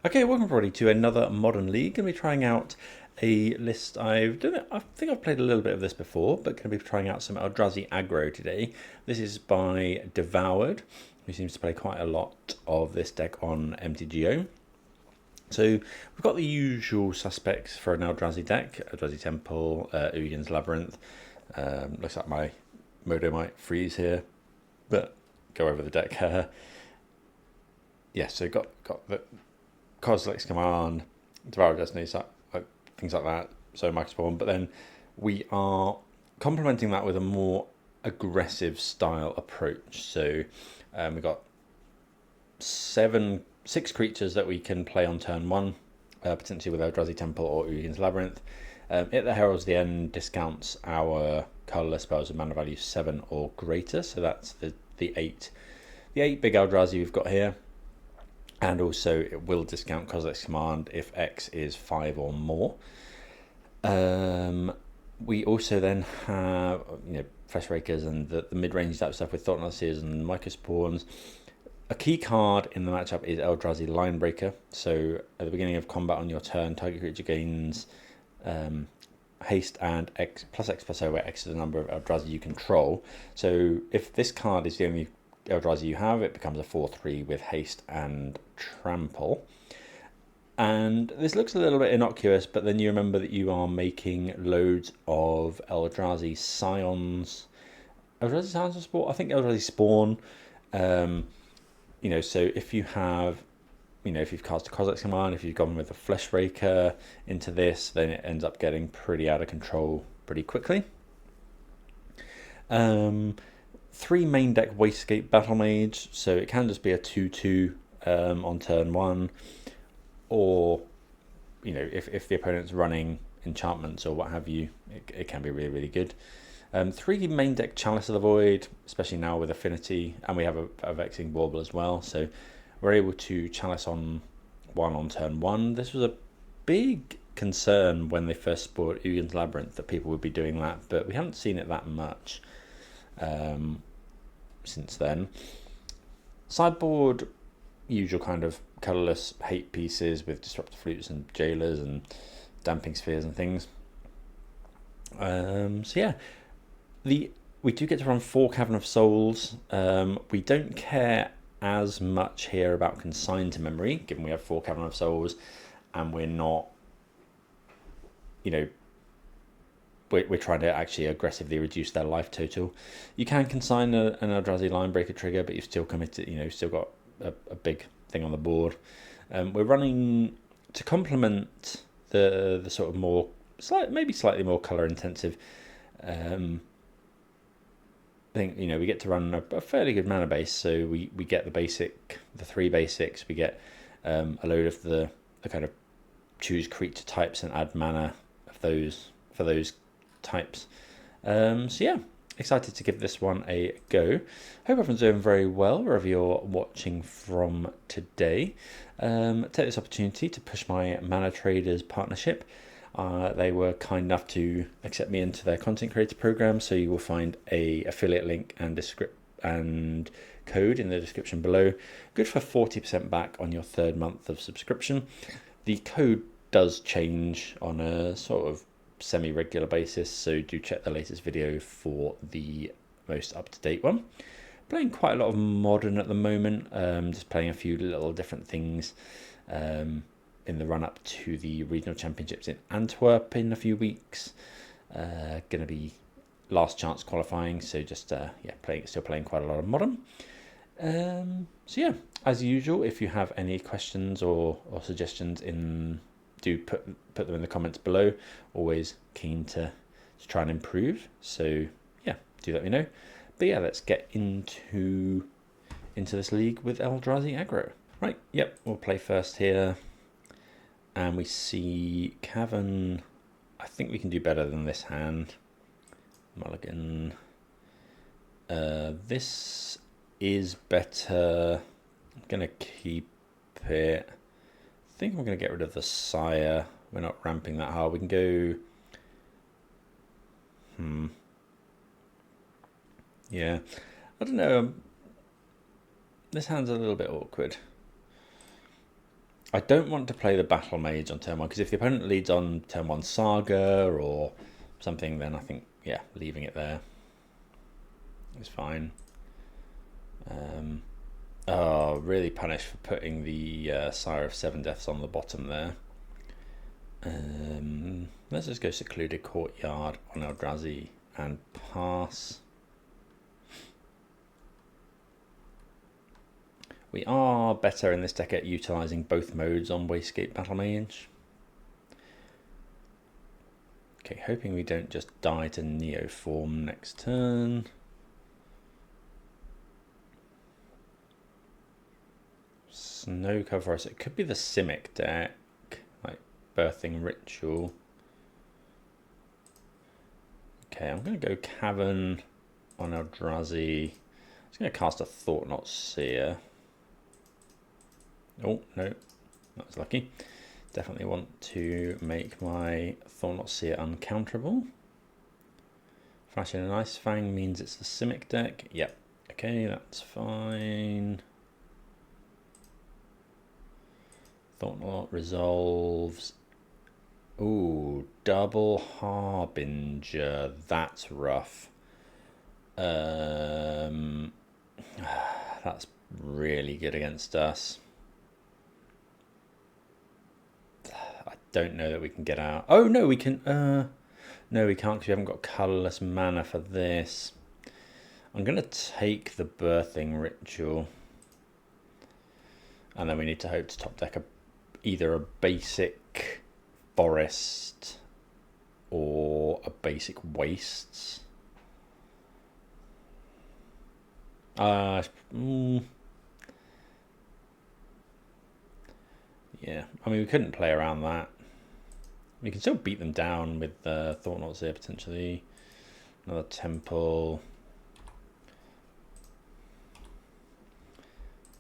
Okay, welcome everybody to another Modern League. Going to be trying out a list. I think I've played a little bit of this before, but going to be trying out some Eldrazi Aggro today. This is by Devoured, who seems to play quite a lot of this deck on MTGO. So we've got the usual suspects for an Eldrazi deck: Eldrazi Temple, Ugin's Labyrinth. Looks like my Modo might freeze here, but go over the deck. Yeah, so got the Kozilek's Command, Devoured Destiny, things like that, so Micro Spawn. But then we are complementing that with a more aggressive style approach. So we've got six creatures that we can play on turn one, potentially with Eldrazi Temple or Ugin's Labyrinth. It that heralds the end discounts our colorless spells with mana value 7 or greater. So that's the eight big Eldrazi we've got here. And also it will discount Kozilek's Command if X is 5 or more. We also then have Flesh Rakers and the mid-range type stuff with Thought-Knot and Micro Spawns. A key card in the matchup is Eldrazi Linebreaker. So at the beginning of combat on your turn, target creature gains haste and X plus O, where X is the number of Eldrazi you control. So if this card is the only Eldrazi you have, it becomes a 4/3 with haste and trample. And this looks a little bit innocuous, but then you remember that you are making loads of Eldrazi Scions. Eldrazi Scions of Spawn? I think Eldrazi Spawn. So if you have, if you've cast a Kozilek's Command, if you've gone with a Flesh Raker into this, then it ends up getting pretty out of control pretty quickly. 3 main deck Wastegate Battle Mage, so it can just be a 2/2 on turn one, or if the opponent's running enchantments or what have you, it can be really, really good. 3 main deck Chalice of the Void, especially now with Affinity, and we have a Vexing Bauble as well, so we're able to Chalice on turn one. This was a big concern when they first sport Ugin's Labyrinth that people would be doing that, but we haven't seen it that much since then. Sideboard, usual kind of colourless hate pieces with Disruptor Flutes and Jailers and Damping Spheres and things. We do get to run 4 Cavern of Souls. We don't care as much here about Consign to Memory, given we have 4 Cavern of Souls, and we're not, we're trying to actually aggressively reduce their life total. You can consign an Eldrazi Linebreaker trigger, but you've still committed, still got a big thing on the board. We're running to complement the sort of more maybe slightly more color intensive thing. We get to run a fairly good mana base, so we get the 3 basics. We get a load of the kind of choose creature types and add mana of those for those types. Excited to give this one a go. Hope everyone's doing very well wherever you're watching from today. Take this opportunity to push my Manatraders partnership. They were kind enough to accept me into their content creator program, so you will find a affiliate link and code in the description below. Good for 40% back on your 3rd month of subscription. The code does change on a sort of semi-regular basis, so do check the latest video for the most up-to-date one. Playing quite a lot of Modern at the moment, just playing a few little different things in the run-up to the regional championships in Antwerp in a few weeks. Going to be last chance qualifying, so just still playing quite a lot of Modern. As usual, if you have any questions or suggestions, do put them in the comments below. Always keen to try and improve, so do let me know. But let's get into this league with Eldrazi Aggro. Right, we'll play first here, and we see Cavern. I think we can do better than this hand. Mulligan. This is better. I'm gonna keep it. I think I'm going to get rid of the Sire. We're not ramping that hard. We can go... I don't know. This hand's a little bit awkward. I don't want to play the Battle Mage on turn 1, because if the opponent leads on turn 1 Saga or something, then I think, yeah, leaving it there is fine. Oh, really punished for putting the Sire of Seven Deaths on the bottom there. Let's just go Secluded Courtyard on Eldrazi and pass. We are better in this deck at utilising both modes on Wastegate Battle Mage. Okay, hoping we don't just die to Neoform next turn. Snow cover us. It could be the Simic deck, like Birthing Ritual. Okay, I'm going to go Cavern on Eldrazi. I'm just going to cast a Thought-Knot Seer. Oh, no, that was lucky. Definitely want to make my Thought-Knot Seer uncounterable. Flashing an Ice Fang means it's the Simic deck. Yep, okay, that's fine. Thought-Knot resolves. Ooh, double Harbinger. That's rough. That's really good against us. I don't know that we can get out. Oh, no, we can. No, we can't because we haven't got colourless mana for this. I'm going to take the Birthing Ritual. And then we need to hope to top deck either a basic Forest or a basic Wastes. Yeah, I mean, we couldn't play around that. We can still beat them down with Thought-Knots here, potentially. Another Temple.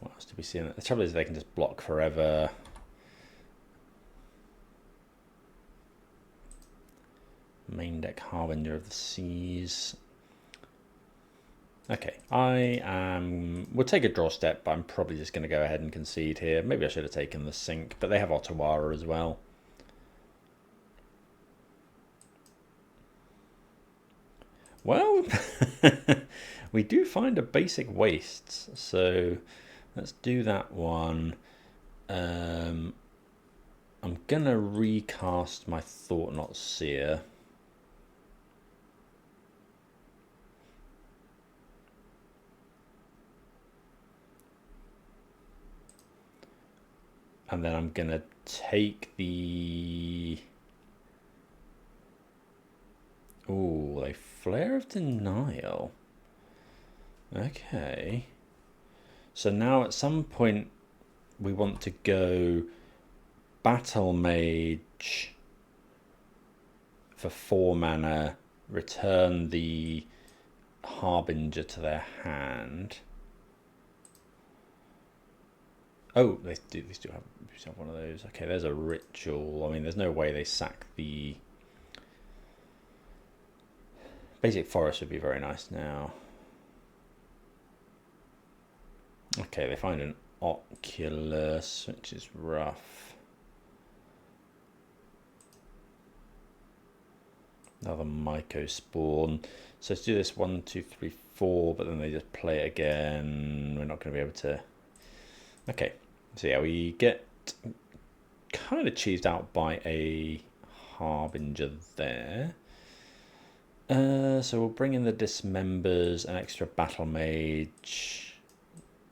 What else do we see in it? The trouble is they can just block forever. Main deck Harbinger of the Seas. Okay, we'll take a draw step, but I'm probably just going to go ahead and concede here. Maybe I should have taken the Sink, but they have Otawara as well. Well, we do find a basic Wastes, so let's do that one. I'm going to recast my Thought-Knot Seer. And then I'm going to take the... Ooh, a Flare of Denial. Okay. So now at some point we want to go Battle Mage for 4 mana, return the Harbinger to their hand. Oh, they still have one of those. Okay, there's a Ritual. I mean, there's no way they sack the... Basic Forest would be very nice now. Okay, they find an Oculus, which is rough. Another Myco Spawn. So let's do this 1, 2, 3, 4, but then they just play it again. We're not going to be able to... Okay, so yeah, we get kind of cheesed out by a Harbinger there. So we'll bring in the Dismembers, an extra Battle Mage.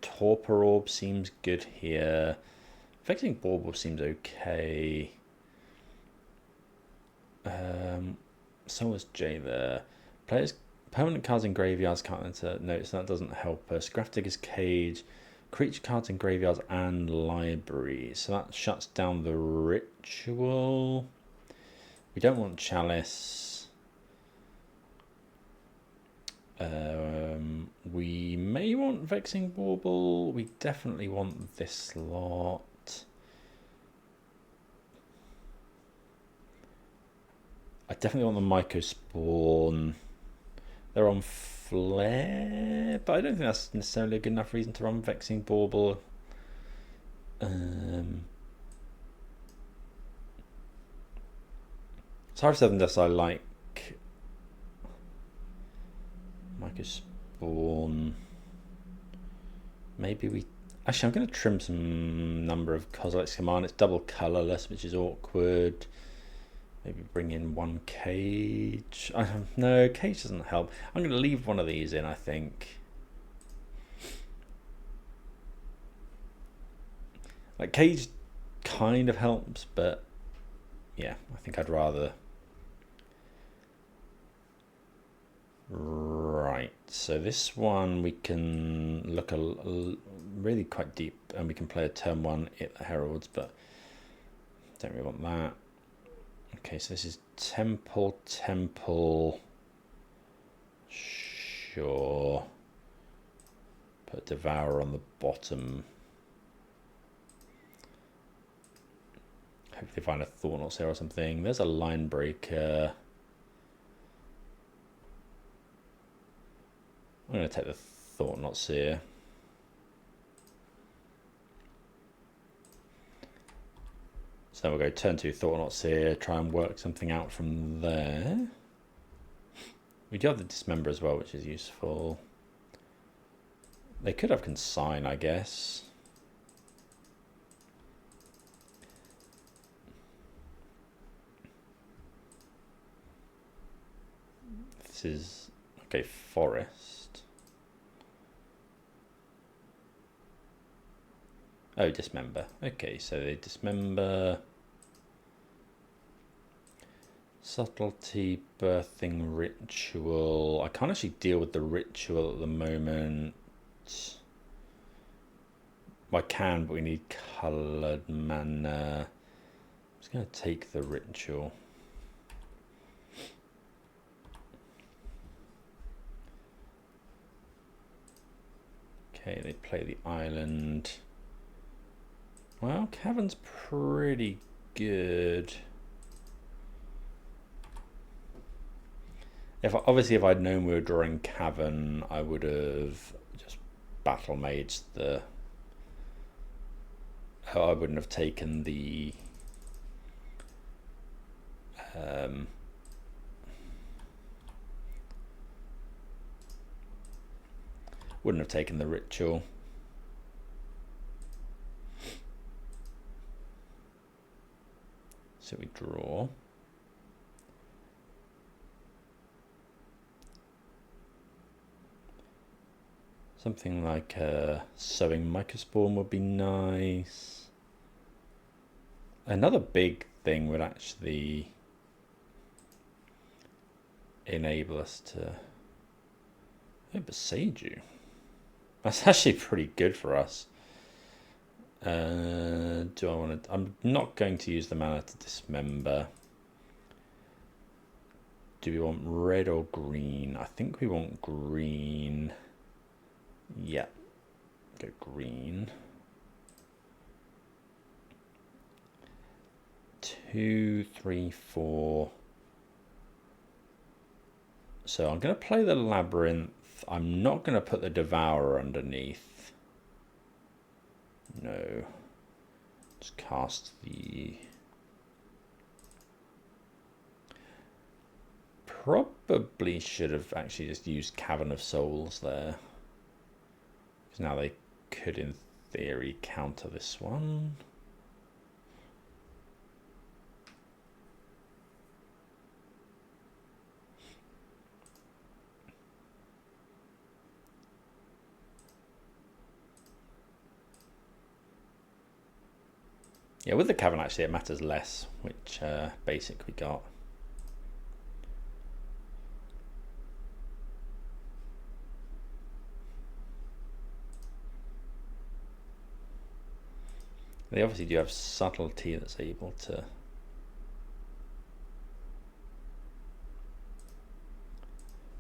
Torpor Orb seems good here. Vexing Bauble seems okay. So was Jay there. Players permanent cards in graveyards can't enter. No, so that doesn't help us. Grafdigger's Cage. Creature cards in graveyards and libraries. So that shuts down the Ritual. We don't want Chalice. We may want Vexing Bauble. We definitely want this lot. I definitely want the Myco Spawn. They're on Flare, but I don't think that's necessarily a good enough reason to run Vexing Bauble. Sorry, 7 Deaths I like. Micro Spawn. Maybe we... Actually, I'm going to trim some number of Kozilek's Command. It's double colourless, which is awkward. Maybe bring in 1 cage. No, cage doesn't help. I'm going to leave one of these in, I think. Like, cage kind of helps, but yeah, I think I'd rather... Right, so this one we can look really quite deep, and we can play a turn 1 hit the heralds, but don't really want that. Okay, so this is temple, sure. Put Devourer on the bottom. Hopefully find a Thornlords here or something. There's a Line Breaker. I'm going to take the Thornlords here. So then we'll go turn 2 Thornlords here, try and work something out from there. We do have the Dismember as well, which is useful. They could have Consign, I guess. This is, okay, Forest. Oh, Dismember. Okay, so they Dismember. Subtlety, Birthing Ritual. I can't actually deal with the Ritual at the moment. I can, but we need coloured mana. I'm just going to take the Ritual. Okay, they play the island. Well, Cavern's pretty good. Obviously, if I'd known we were drawing Cavern, I would have just Battle Maged the... I wouldn't have taken the... wouldn't have taken the Ritual. So we draw. Something like a Sowing Microspawn would be nice. Another big thing would actually enable us to Beseiju. That's actually pretty good for us. Do I want to... I'm not going to use the mana to Dismember. Do we want red or green? I think we want green. Yeah. Go green. 2, 3, 4. So I'm going to play the Labyrinth. I'm not going to put the Devourer underneath. No. Just cast the... Probably should have actually just used Cavern of Souls there. Because now they could, in theory, counter this one. Yeah, with the Cavern, actually, it matters less which basic we got. They obviously do have Subtlety that's able to...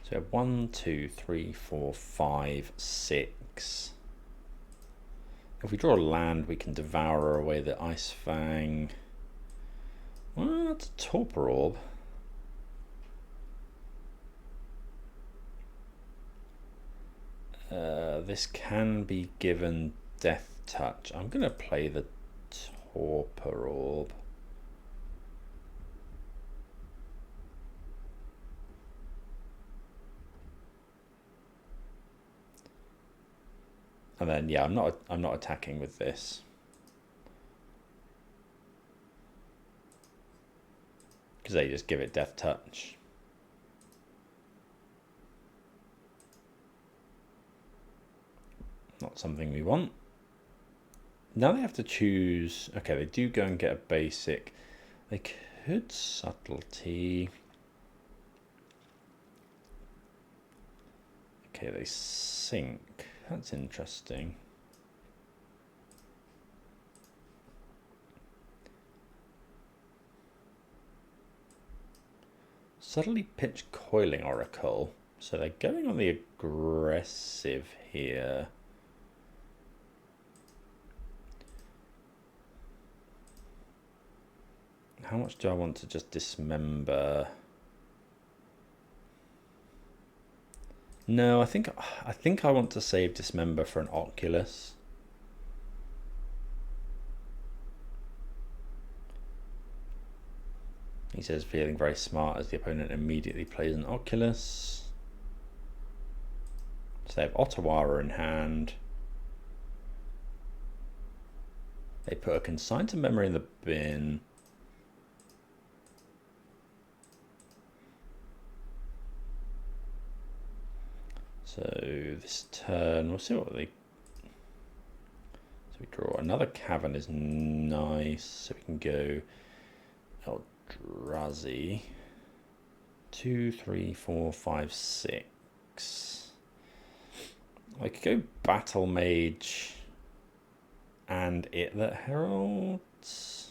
So we have 1, 2, 3, 4, 5, 6. If we draw a land, we can Devour away the Ice Fang. Well, that's a Torpor Orb. This can be given Death Touch. I'm going to play the Torpor Orb. And then yeah, I'm not attacking with this. Because they just give it death touch. Not something we want. Now they have to choose. Okay, they do go and get a basic. They could subtlety. Okay, they sink. That's interesting. Subtly pitch Coiling Oracle. So they're going on the aggressive here. How much do I want to just dismember? No, I think I want to save dismember for an Oculus. He says feeling very smart as the opponent immediately plays an Oculus. So they have Ottawara in hand. They put a Consign to Memory in the bin. So this turn, we'll see what they... So we draw another Cavern is nice. So we can go Eldrazi. 2, 3, 4, 5, 6. I could go Battle Mage and It That Heralds.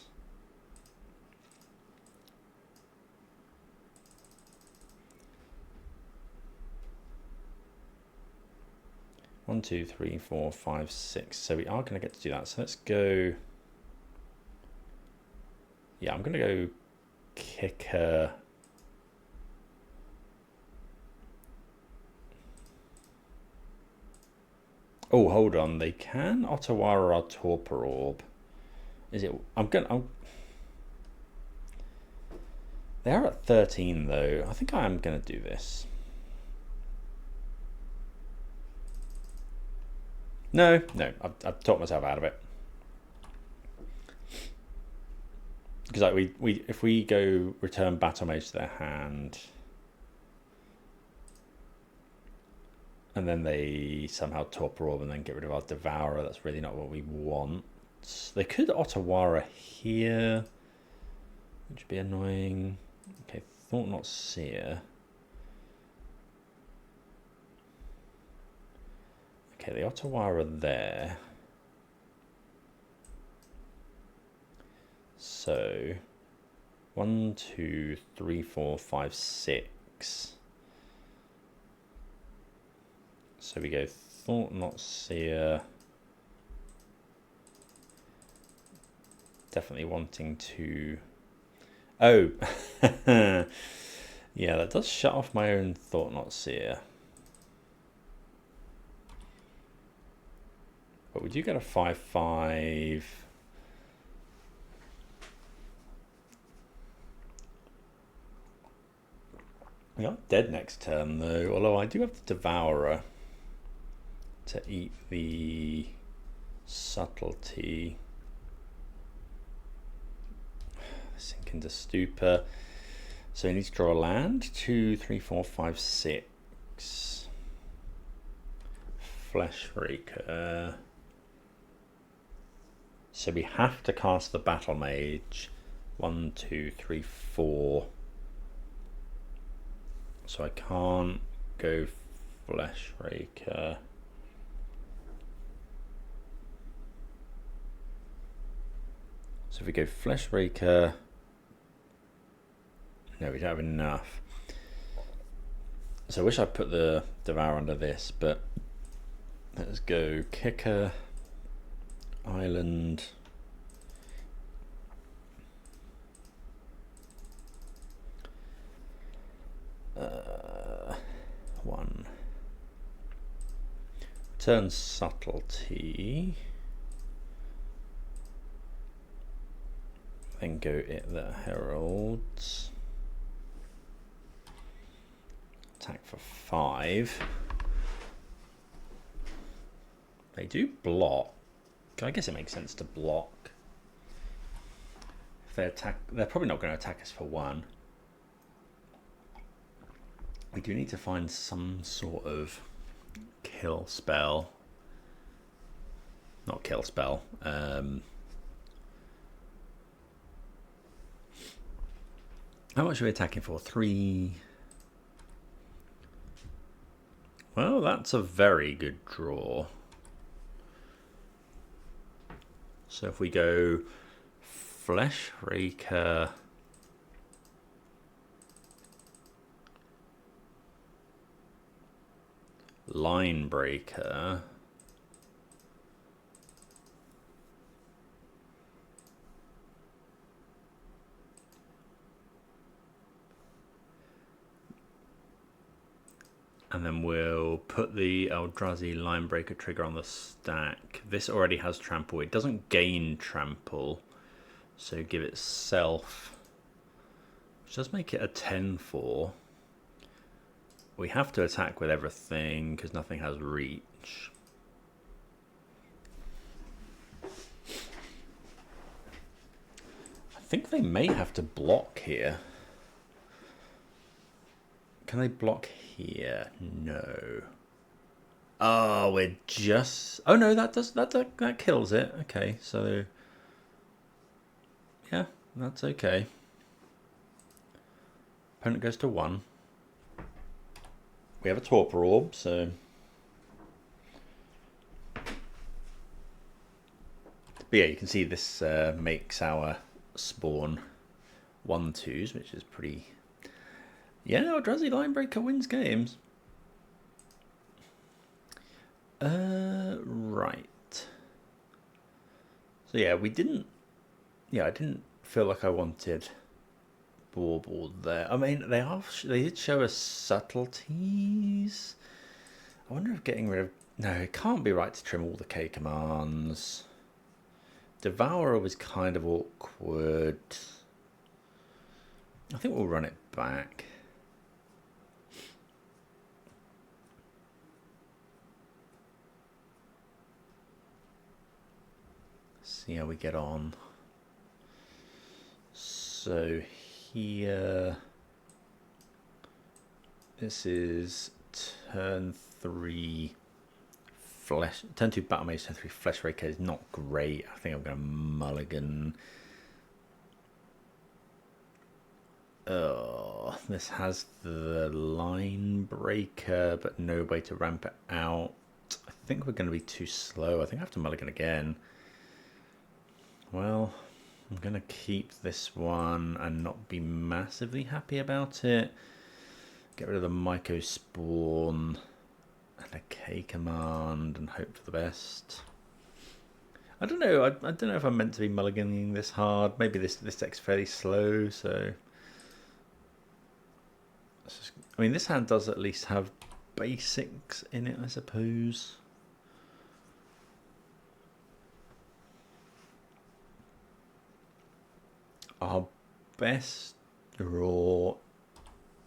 1, 2, 3, 4, 5, 6. So we are going to get to do that. So let's go. Yeah, I'm going to go Kicker. Oh, hold on. They can Ottawara our Torpor Orb. Is it? They are at 13 though. I think I am going to do this. No, I've talked myself out of it. Because like if we go return Battle Mage to their hand, and then they somehow Torpor Orb and then get rid of our Devourer, that's really not what we want. They could Ottawara here, which would be annoying. Okay, Thought Not Seer. Okay, the Ottawara there. So 1, 2, 3, 4, 5, 6. So we go Thought Not Seer. Definitely wanting to. Oh, yeah, that does shut off my own Thought Not Seer. But we do get a 5/5. We are dead next turn though, although I do have the Devourer to eat the Subtlety. Sink into Stupor. So we need to draw a land. 2, 3, 4, 5, 6. Flesh Raker. So we have to cast the Battle Mage. 1, 2, 3, 4. So I can't go Flesh Raker. So if we go Flesh Raker, no, we don't have enough. So I wish I put the Devour under this, but let's go Kicker, Island. One. Turn Subtlety. Then go It That Heralds. Attack for 5. They do block. I guess it makes sense to block. If they attack, they're probably not going to attack us for one. We do need to find some sort of kill spell. Not kill spell. How much are we attacking for? 3. Well, that's a very good draw. So if we go Flesh Raker, Line Breaker, and then we'll put the Eldrazi Line Breaker trigger on the stack. This already has trample. It doesn't gain trample, so give it self, which does make it a 10-4. We have to attack with everything because nothing has reach. I think they may have to block here. Can they block here? No. Oh, we're just... Oh no, that kills it. Okay, so yeah, that's okay. Opponent goes to 1. We have a Torpor Orb, so... But yeah, you can see this makes our spawn 1/2s, which is pretty... Yeah, Eldrazi Linebreaker wins games. Right. So yeah, we didn't... Yeah, I didn't feel like I wanted... Bauble there. I mean, they did show us subtleties. I wonder if getting rid of... No, it can't be right to trim all the K commands. Devourer was kind of awkward. I think we'll run it back. See how we get on. So here, this is turn 3 flesh, turn 2 battle mage, turn 3 flesh raker is not great. I think I'm going to mulligan. Oh, this has the line breaker, but no way to ramp it out. I think we're going to be too slow. I think I have to mulligan again. Well, I'm going to keep this one and not be massively happy about it. Get rid of the Myco Spawn and a K command and hope for the best. I don't know. I don't know if I'm meant to be mulliganing this hard. Maybe this deck's fairly slow, so... I mean, this hand does at least have basics in it, I suppose. Our best draw...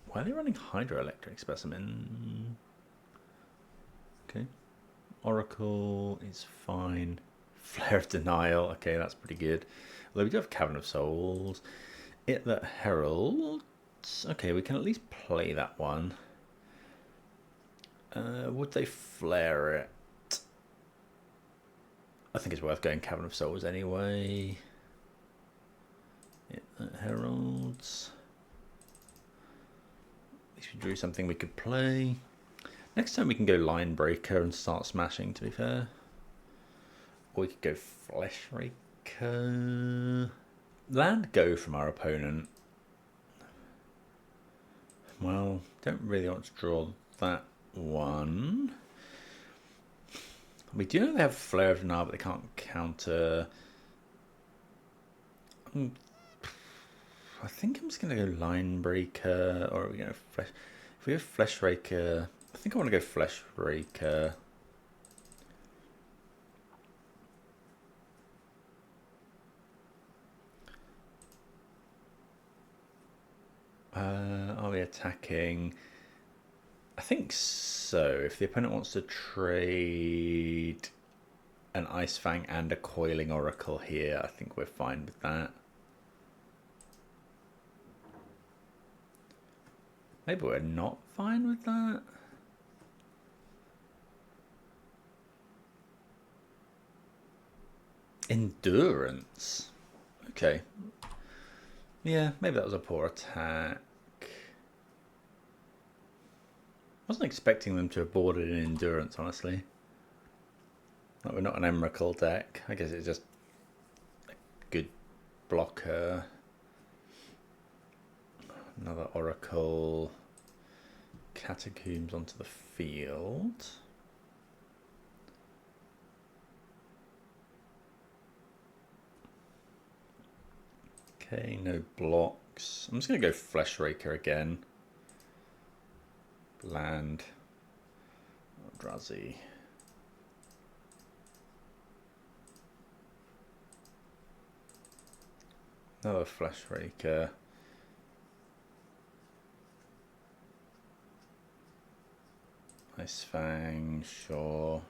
Why are they running Hydroelectric Specimen? Okay. Oracle is fine. Flare of Denial. Okay, that's pretty good. Although we do have Cavern of Souls. It That Heralds. Okay, we can at least play that one. Would they flare it? I think it's worth going Cavern of Souls anyway. It That Heralds. At least we drew something we could play. Next time we can go Line Breaker and start smashing, to be fair. Or we could go Flesh Raker. Land go from our opponent. Well, don't really want to draw that one. We do know they have Flare of Denial, but they can't counter. I think I'm just going to go Line Breaker, or are we going to Flesh? If we go Flesh Raker, I think I want to go Flesh Raker. Are we attacking? I think so. If the opponent wants to trade an Ice Fang and a Coiling Oracle here. I think we're fine with that. Maybe we're not fine with that. Endurance. Okay. Yeah, maybe that was a poor attack. Wasn't expecting them to have boarded in Endurance, honestly. Like, we're not an Emrakul deck. I guess it's just a good blocker. Another Oracle. Catacombs onto the field. Okay, no blocks. I'm just going to go Flesh Raker again. Land. Eldrazi. Another Flesh Raker. Ice Fang, sure.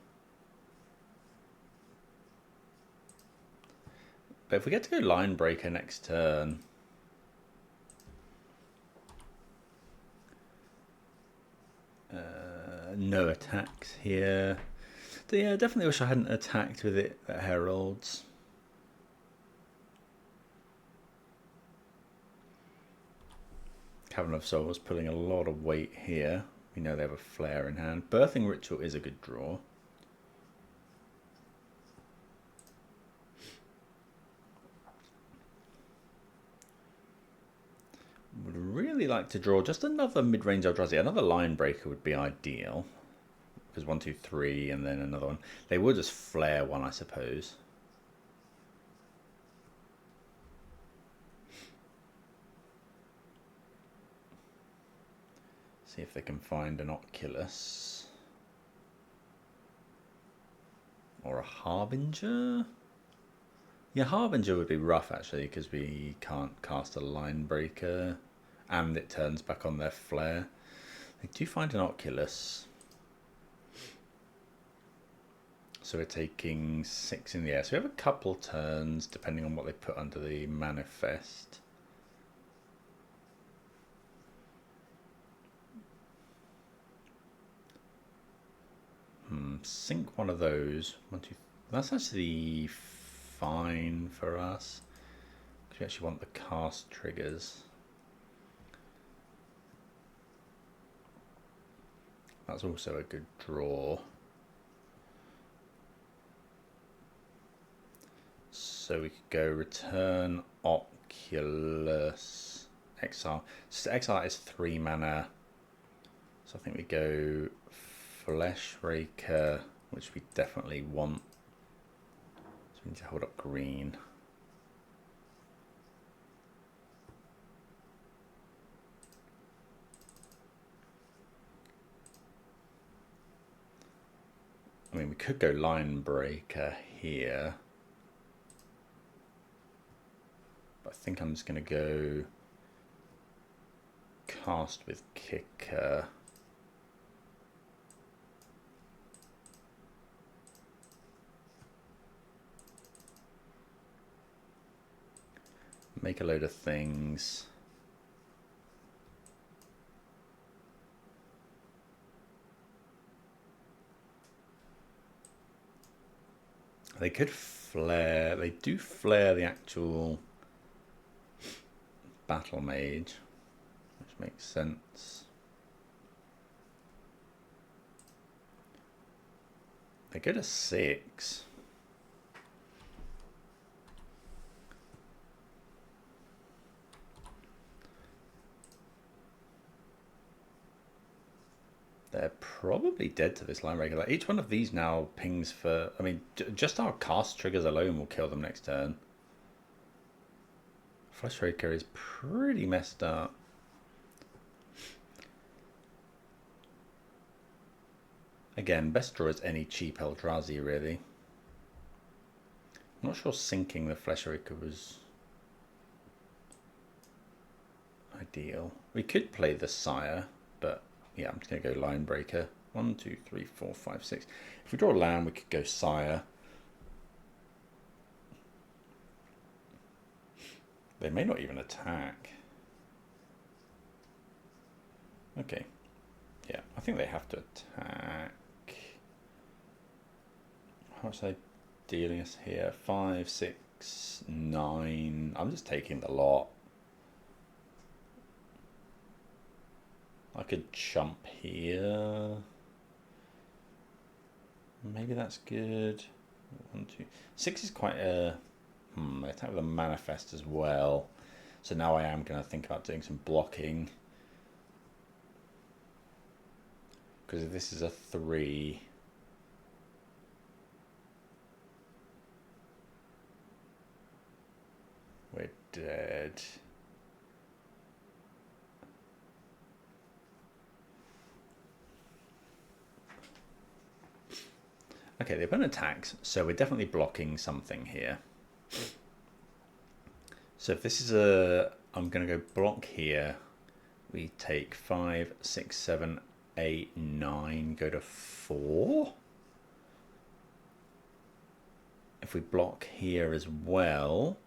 But if we get to go Line Breaker next turn, no attacks here. So yeah, definitely wish I hadn't attacked with it at Heralds. Cavern of Souls pulling a lot of weight here. We know they have a flare in hand. Birthing Ritual is a good draw. Would really like to draw just another mid-range Eldrazi. Another Line Breaker would be ideal. Because 1, 2, 3 and then another one. They would just flare one, I suppose. See if they can find an Oculus. Or a Harbinger? Yeah, Harbinger would be rough actually, because we can't cast a Line Breaker. And it turns back on their flare. They do find an Oculus. So we're taking 6 in the air. So we have a couple turns, depending on what they put under the manifest. Sink one of those. 1, 2. That's actually fine for us. Because we actually want the cast triggers. That's also a good draw. So we could go return Oculus, exile. So exile is 3 mana. So I think we go Flesh Raker, which we definitely want. So we need to hold up green. I mean, we could go Line Breaker here. But I think I'm just going to go cast with Kicker. Make a load of things. They could flare. They do flare the actual Battle Mage, which makes sense. They go to 6. They're probably dead to this Line Breaker. Like, each one of these now pings for... I mean, just our cast triggers alone will kill them next turn. Flesh Raker is pretty messed up. Again, best draw is any cheap Eldrazi, really. I'm not sure sinking the Flesh Raker was ideal. We could play the Sire, but yeah, I'm just going to go Line Breaker. 1, 2, 3, 4, 5, 6. If we draw a land, we could go Sire. They may not even attack. Okay. Yeah, I think they have to attack. How much are they dealing us here? 5, 6, 9. I'm just taking the lot. I could jump here. Maybe that's good. 1, 2. 6 is quite a... They attack with a manifest as well. So now I am going to think about doing some blocking. Because if this is a 3... we're dead. Okay, the opponent attacks, so we're definitely blocking something here. So if this is a... I'm going to go block here. We take 5, 6, 7, 8, 9, go to 4. If we block here as well,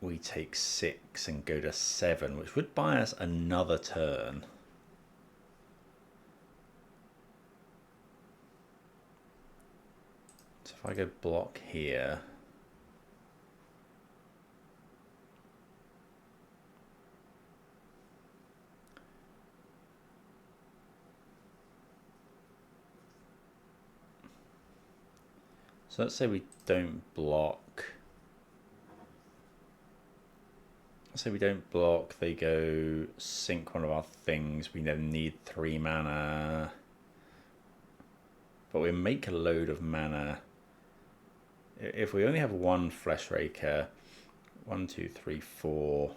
we take 6 and go to 7, which would buy us another turn. So if I go block here, so let's say we don't block. Let's say we don't block, they go sink one of our things, we then need 3 mana. But we make a load of mana. If we only have 1 Flesh Raker, 1, 2, 3, 4.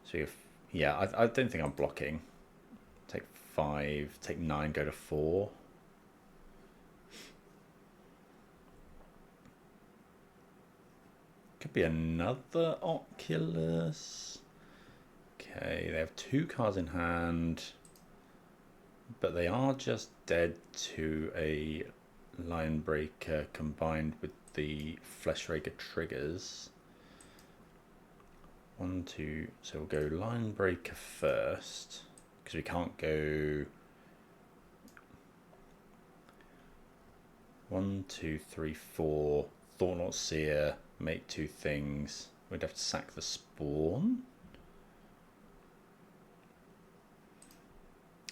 So if, yeah, I don't think I'm blocking. Take 5, take 9, go to 4. Could be another Oculus. Okay, they have 2 cards in hand, but they are just dead to a Line Breaker combined with the Flesh Raker triggers. 1, 2, so we'll go Line Breaker first, because we can't go 1, 2, 3, 4, Thought-Knot Seer, make 2 things. We'd have to sack the Spawn.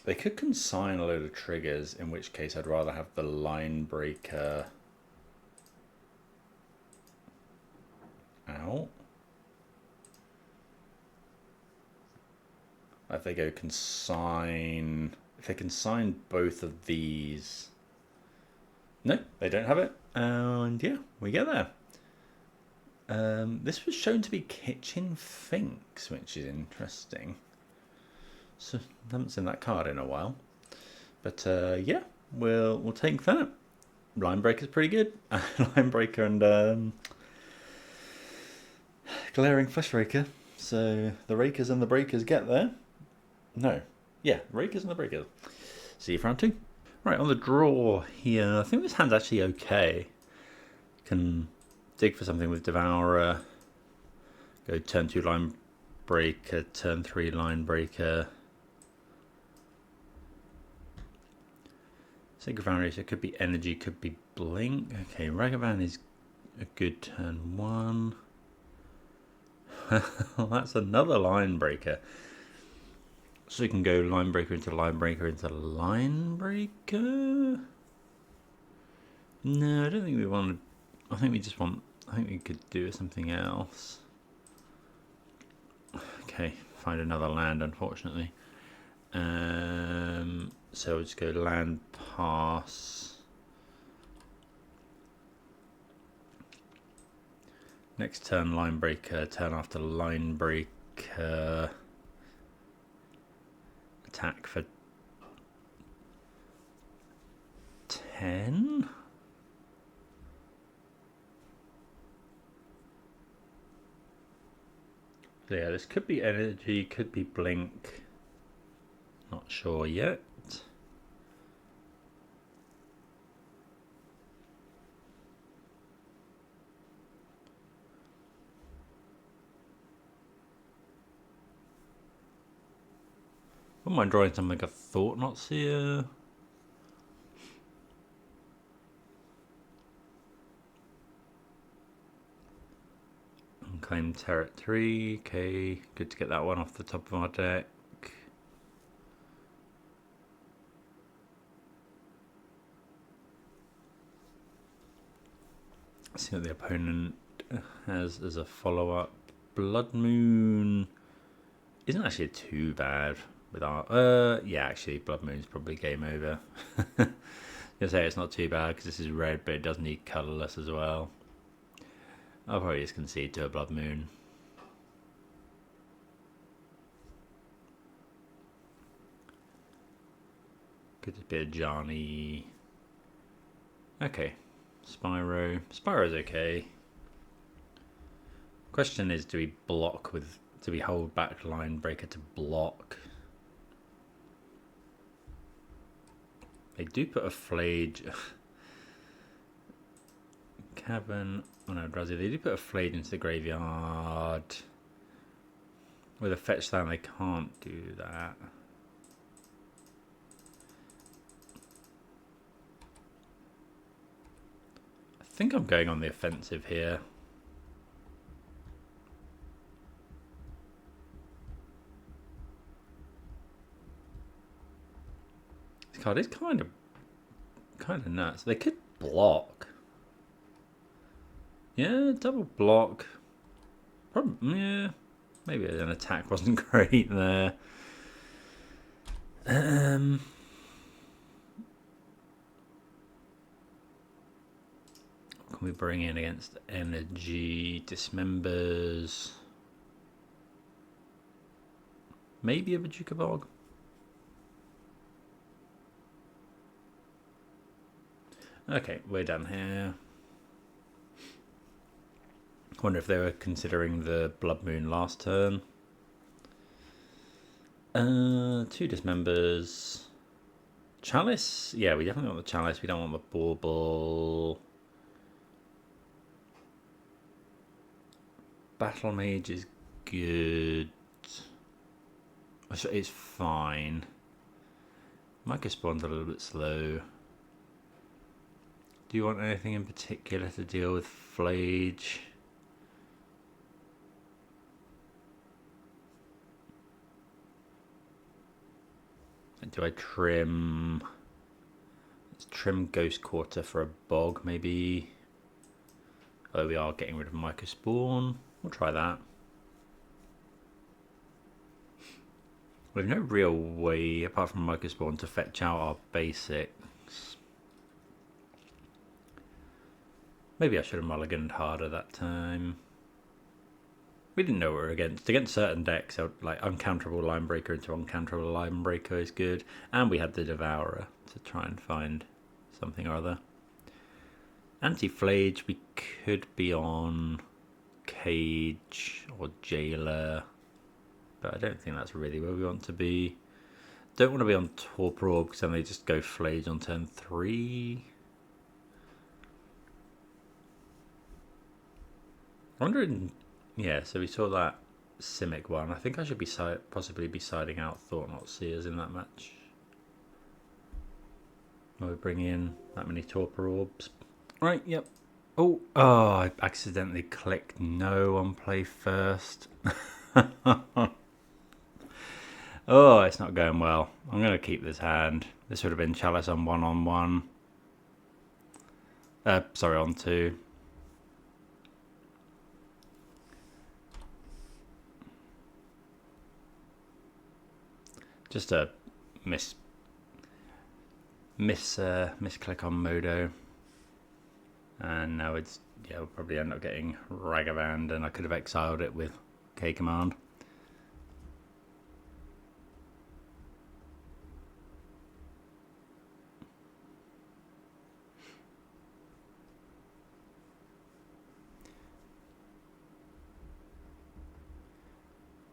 They could consign a load of triggers, in which case I'd rather have the Line Breaker out. If they go consign, if they consign both of these, no, they don't have it, and yeah, we get there. This was shown to be Kitchen Finks, which is interesting. So I haven't seen that card in a while, but yeah, we'll take that. Line Breaker's pretty good. Line Breaker and Glaring Flesh Raker. So the Rakers and the Breakers get there. No, yeah, Rakers and the Breakers. See you for round 2. Right, on the draw here, I think this hand's actually okay. Can dig for something with Devourer. Go turn 2 Line Breaker, turn 3 Line Breaker. Sacred Foundation, could be Energy, could be Blink. Okay, Ragavan is a good turn 1. That's another Line Breaker. So we can go Line Breaker into Line Breaker into Line Breaker. No, I don't think we want to. I think we just want. I think we could do something else. Okay, find another land, unfortunately. So we'll just go land pass. Next turn Line Breaker, turn after Line Breaker. Attack for 10. So yeah, this could be Energy, could be Blink. Not sure yet. Wouldn't mind drawing something like a Thought Not Seer. Unclaimed Territory. Okay, good to get that one off the top of our deck. See what the opponent has as a follow-up. Blood Moon isn't actually too bad with our... yeah, actually, Blood Moon's probably game over. Gonna say it's not too bad because this is red, but it does need colourless as well. I'll probably just concede to a Blood Moon. Could just be a Johnny. Okay. Spyro. Spyro's okay. Question is, do we block with... Do we hold back Line Breaker to block? They do put a Flage... Cavern... Oh no, Eldrazi. They do put a Flage into the graveyard. With a fetch land, they can't do that. I think I'm going on the offensive here. This card is kind of nuts. They could block. Yeah, double block. Probably, yeah. Maybe an attack wasn't great there. Can we bring in against energy? Dismembers. Maybe a Bajuka Bog. Okay, we're done here. Wonder if they were considering the Blood Moon last turn. 2 Dismembers. Chalice? Yeah, we definitely want the Chalice. We don't want the Bauble. Battle Mage is good. It's fine. Micah Spawn's a little bit slow. Do you want anything in particular to deal with Flage? Do I trim... Let's trim Ghost Quarter for a Bog, maybe. Although we are getting rid of Micah Spawn. We'll try that. We have no real way, apart from Micah Spawn, to fetch out our basics. Maybe I should have mulliganed harder that time. We didn't know what we were against. Against certain decks, like uncounterable Line Breaker into uncounterable Line Breaker is good. And we had the Devourer to try and find something or other. Anti-Flage, we could be on Cage or Jailer. But I don't think that's really where we want to be. Don't want to be on Torpor Orb because then they just go Flage on turn 3. I'm wondering... Yeah, so we saw that Simic one. I think I should be possibly be siding out Thought Not Seers in that match. Will we bring in that many Torpor Orbs? Right, yep. Oh, I accidentally clicked no on play first. Oh, it's not going well. I'm going to keep this hand. This would have been Chalice on 1/1. Sorry, on 2. Just a misclick on Modo. And now it's, yeah, we'll probably end up getting Ragavand, and I could have exiled it with K command.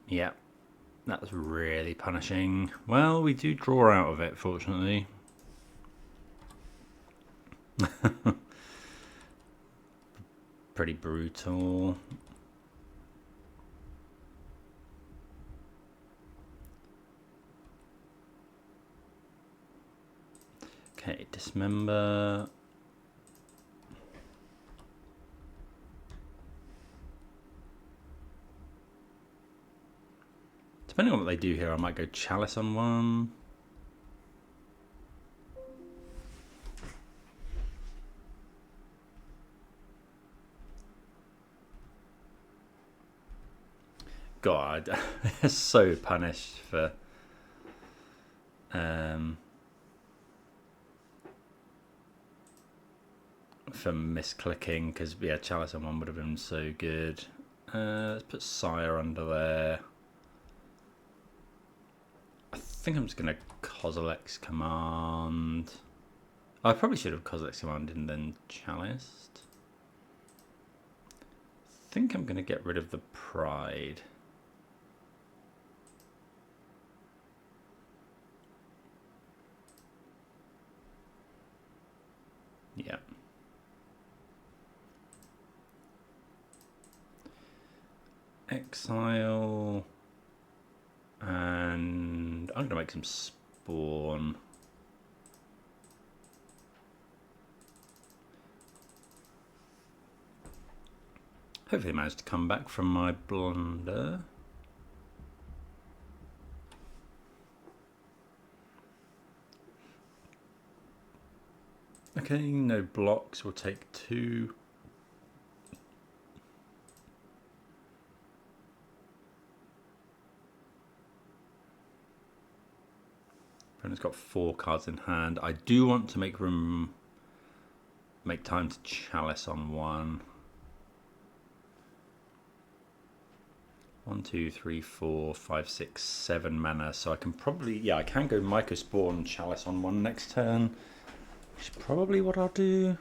Yeah, that's really punishing. Well, we do draw out of it, fortunately. Pretty brutal. Okay, dismember. Depending on what they do here, I might go Chalice on one. God, they're so punished for misclicking, because yeah, Chalice on one would have been so good. Let's put Sire under there. I think I'm just going to Kozilek's Command. I probably should have Kozilek's Command and then Chalice. I think I'm going to get rid of the Pride. Yeah. Exile. And I'm going to make some spawn. Hopefully I managed to come back from my blunder. Okay, no blocks, we'll take 2. Opponent's got 4 cards in hand. I do want to make time to Chalice on 1. 1, 2, 3, 4, 5, 6, 7 mana. So I can probably, yeah, I can go Myco Spawn Chalice on 1 next turn. Which is probably what I'll do.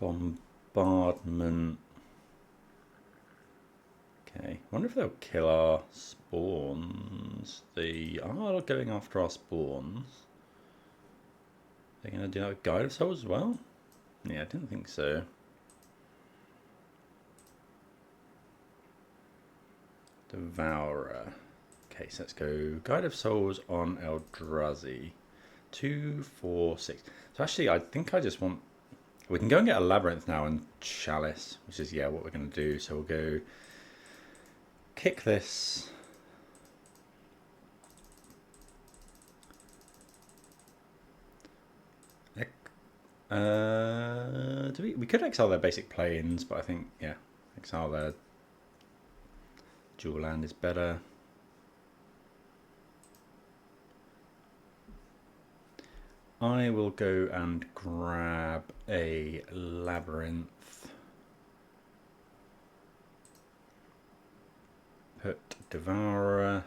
Bombardment. Okay, wonder if they'll kill our spawns. They are going after our spawns. They're going to do that with Guide of Souls as well? Yeah, I didn't think so. Devourer. Okay, so let's go Guide of Souls on Eldrazi. 2, 4, 6. So actually, I think I just want... We can go and get a Labyrinth now and Chalice, which is, yeah, what we're going to do. So we'll go kick this. We could exile their basic planes, but I think, yeah, exile their dual land is better. I will go and grab a Labyrinth. Put Devourer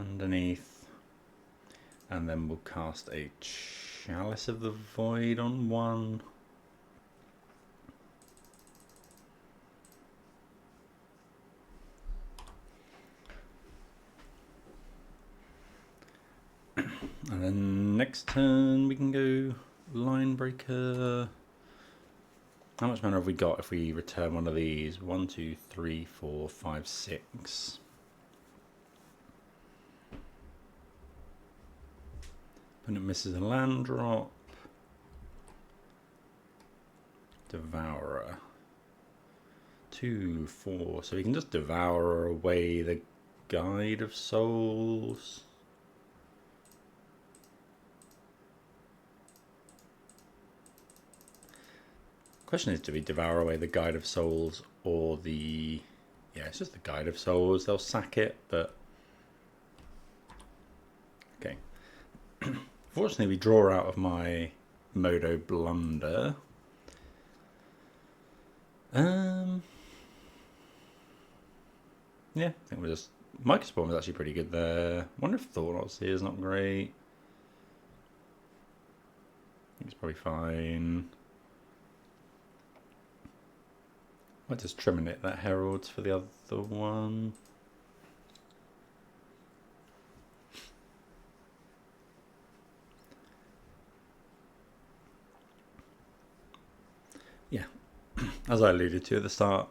underneath. And then we'll cast a Chalice of the Void on 1. And then next turn we can go Line Breaker. How much mana have we got if we return one of these? 1, 2, 3, 4, 5, 6. Opponent misses a land drop. Devourer. 2, 4. So we can just devour away the Guide of Souls. Question is, do we devour away the Guide of Souls or the... Yeah, it's just the Guide of Souls. They'll sack it, but... Okay. Fortunately, we draw out of my Modo blunder. Yeah, I think we're just... Myco Spawn was actually pretty good there. Wonder if Thoughtknots here is not great. I think it's probably fine. I'll just trim it that Heralds for the other one. Yeah, as I alluded to at the start,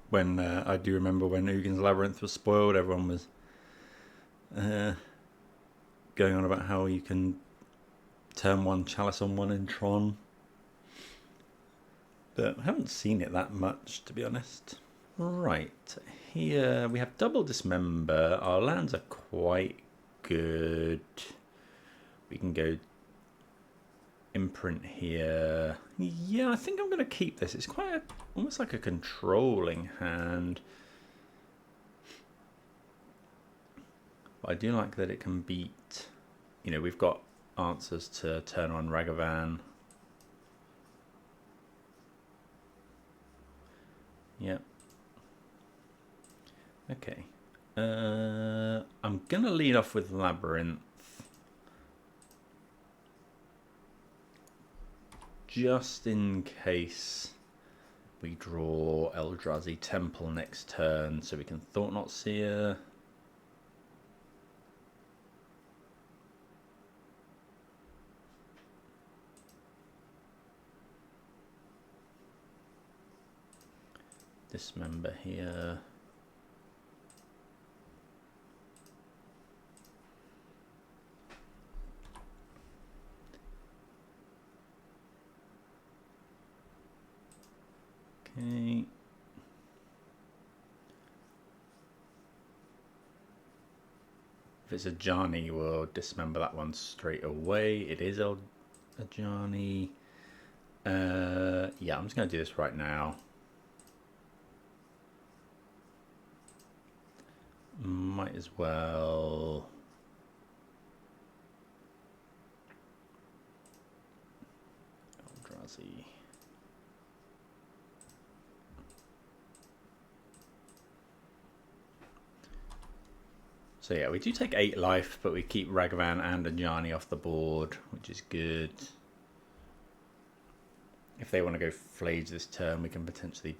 when I do remember when Ugin's Labyrinth was spoiled, everyone was going on about how you can turn one Chalice on one in Tron. But I haven't seen it that much, to be honest. Right, here we have double Dismember. Our lands are quite good. We can go Imprint here. Yeah, I think I'm going to keep this. It's quite almost like a controlling hand. But I do like that it can beat, you know, we've got answers to turn on Ragavan. Yep. Okay. I'm going to lead off with Labyrinth. Just in case we draw Eldrazi Temple next turn, so we can Thought-Knot Seer. Dismember here. Okay. If it's a Ajani, we'll dismember that one straight away. It is a Ajani. Yeah, I'm just going to do this right now. Might as well. Eldrazi. So yeah, we do take 8 life, but we keep Ragavan and Ajani off the board, which is good. If they want to go Flage this turn, we can potentially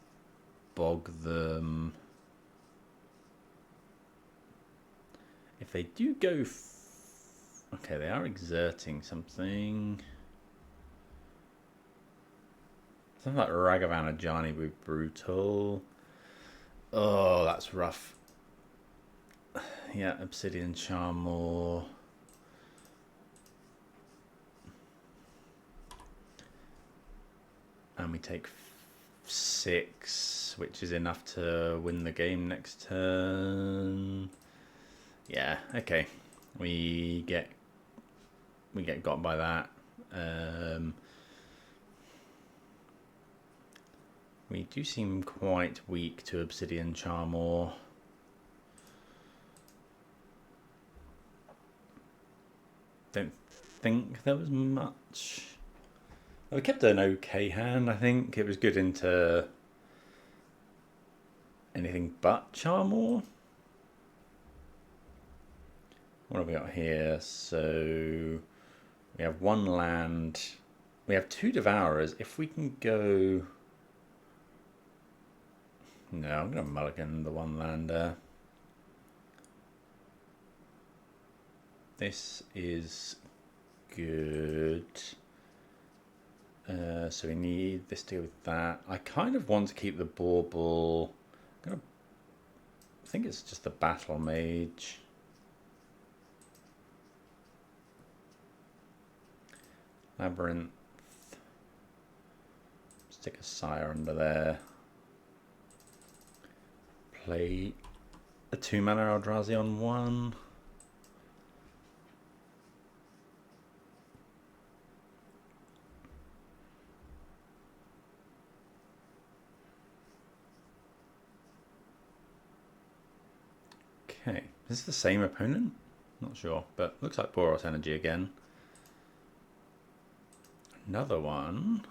bog them. If they do go... okay, they are exerting something. Something like Ragavan Ajani would be brutal. Oh, that's rough. Yeah, Obsidian Charmor. And we take 6, which is enough to win the game next turn. Yeah, okay. We get got by that. We do seem quite weak to Obsidian Charmor. Don't think there was much. We kept an okay hand, I think. It was good into anything but Charmor. What have we got here? So we have 1 land. We have 2 Devourers. If we can go... no, I'm going to mulligan the 1 lander. This is good. So we need this to go with that. I kind of want to keep the Bauble. I think it's just the Battle Mage. Labyrinth. Stick a Sire under there. Play a 2-mana Eldrazi on 1. Okay, is this the same opponent? Not sure, but looks like Boros Energy again. Another one.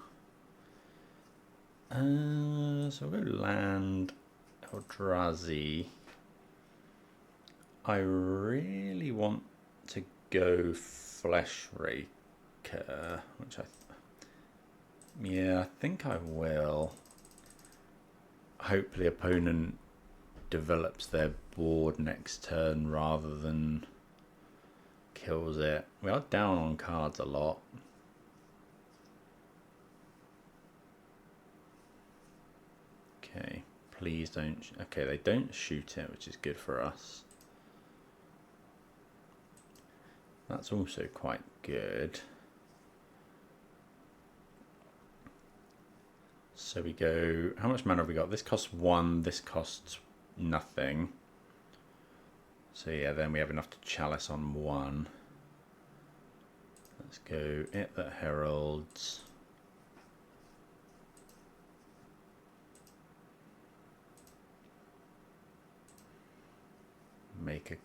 So we'll go land Eldrazi. I really want to go Flesh Raker, which I think I will. Hopefully opponent develops their board next turn rather than kills it. We are down on cards a lot. Okay, please don't... okay, they don't shoot it, which is good for us. That's also quite good. So we go, how much mana have we got? This costs 1, this costs nothing. So yeah, then we have enough to chalice on 1. Let's go It That Heralds. Make a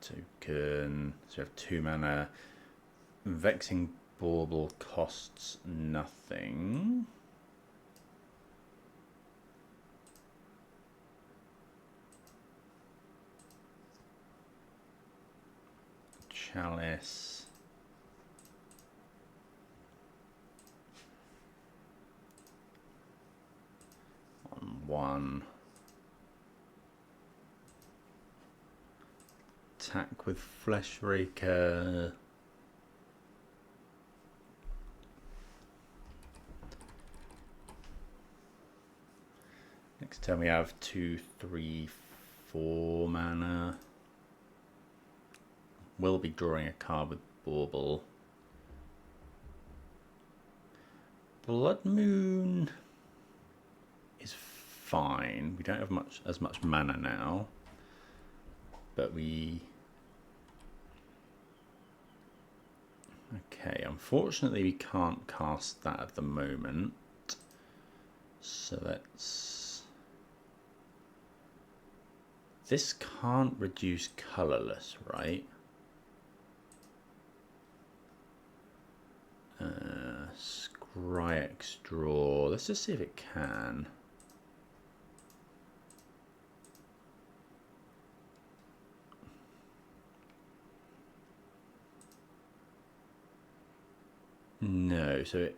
token. So we have 2 mana. Vexing Bauble costs nothing. Chalice. On 1. Attack with Flesh Raker. Next turn we have 2, 3, 4 mana. We'll be drawing a card with Bauble. Blood Moon is fine. We don't have as much mana now, but we. Okay, unfortunately we can't cast that at the moment. So let's. This can't reduce colorless, right? Scryex draw. Let's just see if it can. No, so it.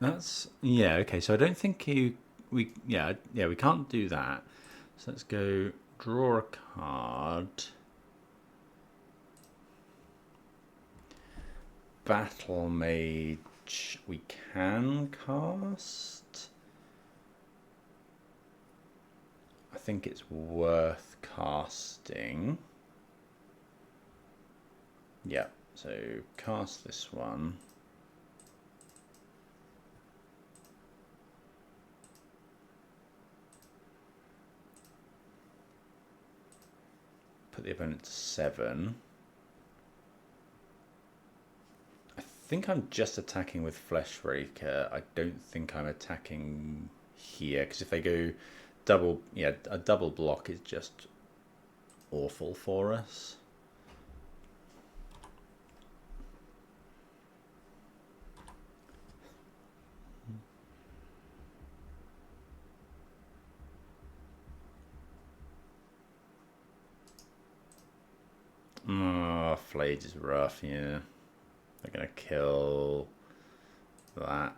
That's yeah. Okay, so I don't think we can't do that. So let's go draw a card. Battle Mage we can cast. I think it's worth casting. Yeah, so cast this one. Put the opponent to 7. I think I'm just attacking with Flesh Raker. I don't think I'm attacking here, because if they go double, yeah, a double block is just awful for us. Oh, Flayed is rough, yeah. They're going to kill that.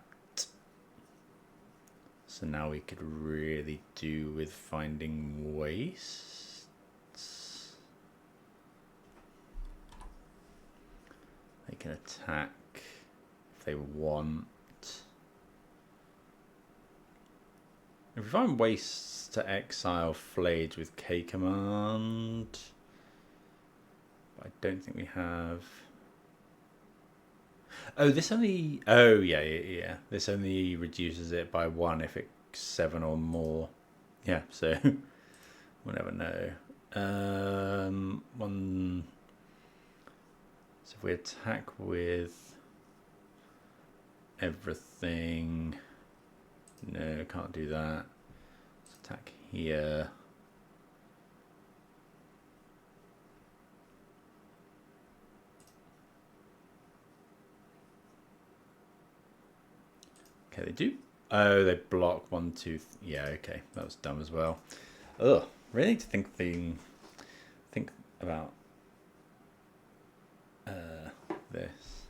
So now we could really do with finding wastes. They can attack if they want. If we find wastes to exile Flayed with K command. I don't think we have. Oh, this only. Oh, yeah. This only reduces it by 1 if it's 7 or more. Yeah, so we'll never know. One. So if we attack with everything, no, can't do that. Let's attack here. Okay, they do. Oh, they block 1, 2. Yeah, okay, that was dumb as well. Ugh, really need to think about this.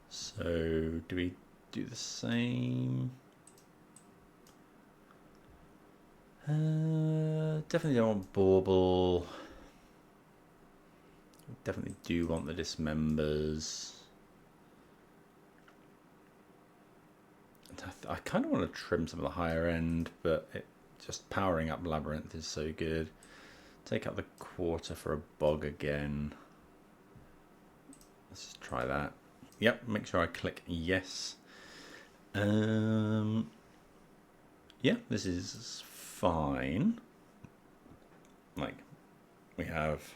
So, do we do the same? Definitely don't want Bauble. Definitely do want the Dismembers. I kind of want to trim some of the higher end, but just powering up Labyrinth is so good. Take out the quarter for a bog again. Let's just try that. Yep, make sure I click yes. Yeah, this is fine. Like, we have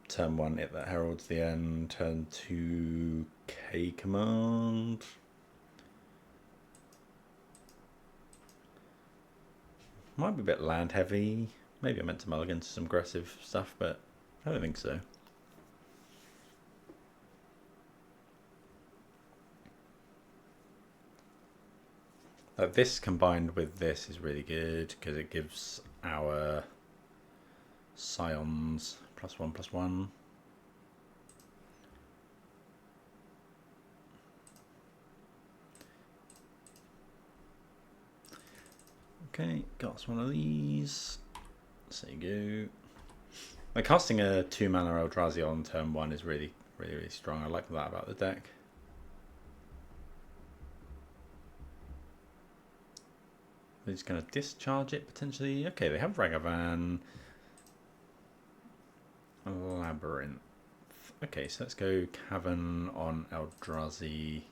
turn 1, hit that heralds the end, turn 2, K command. Might be a bit land heavy. Maybe I meant to mulligan to some aggressive stuff, but I don't think so. This combined with this is really good because it gives our scions +1/+1. Okay, got us one of these. So there you go. Like casting a 2-mana Eldrazi on turn 1 is really strong. I like that about the deck. We're just going to discharge it potentially. Okay, they have Ragavan. Labyrinth. Okay, so let's go Cavern on Eldrazi.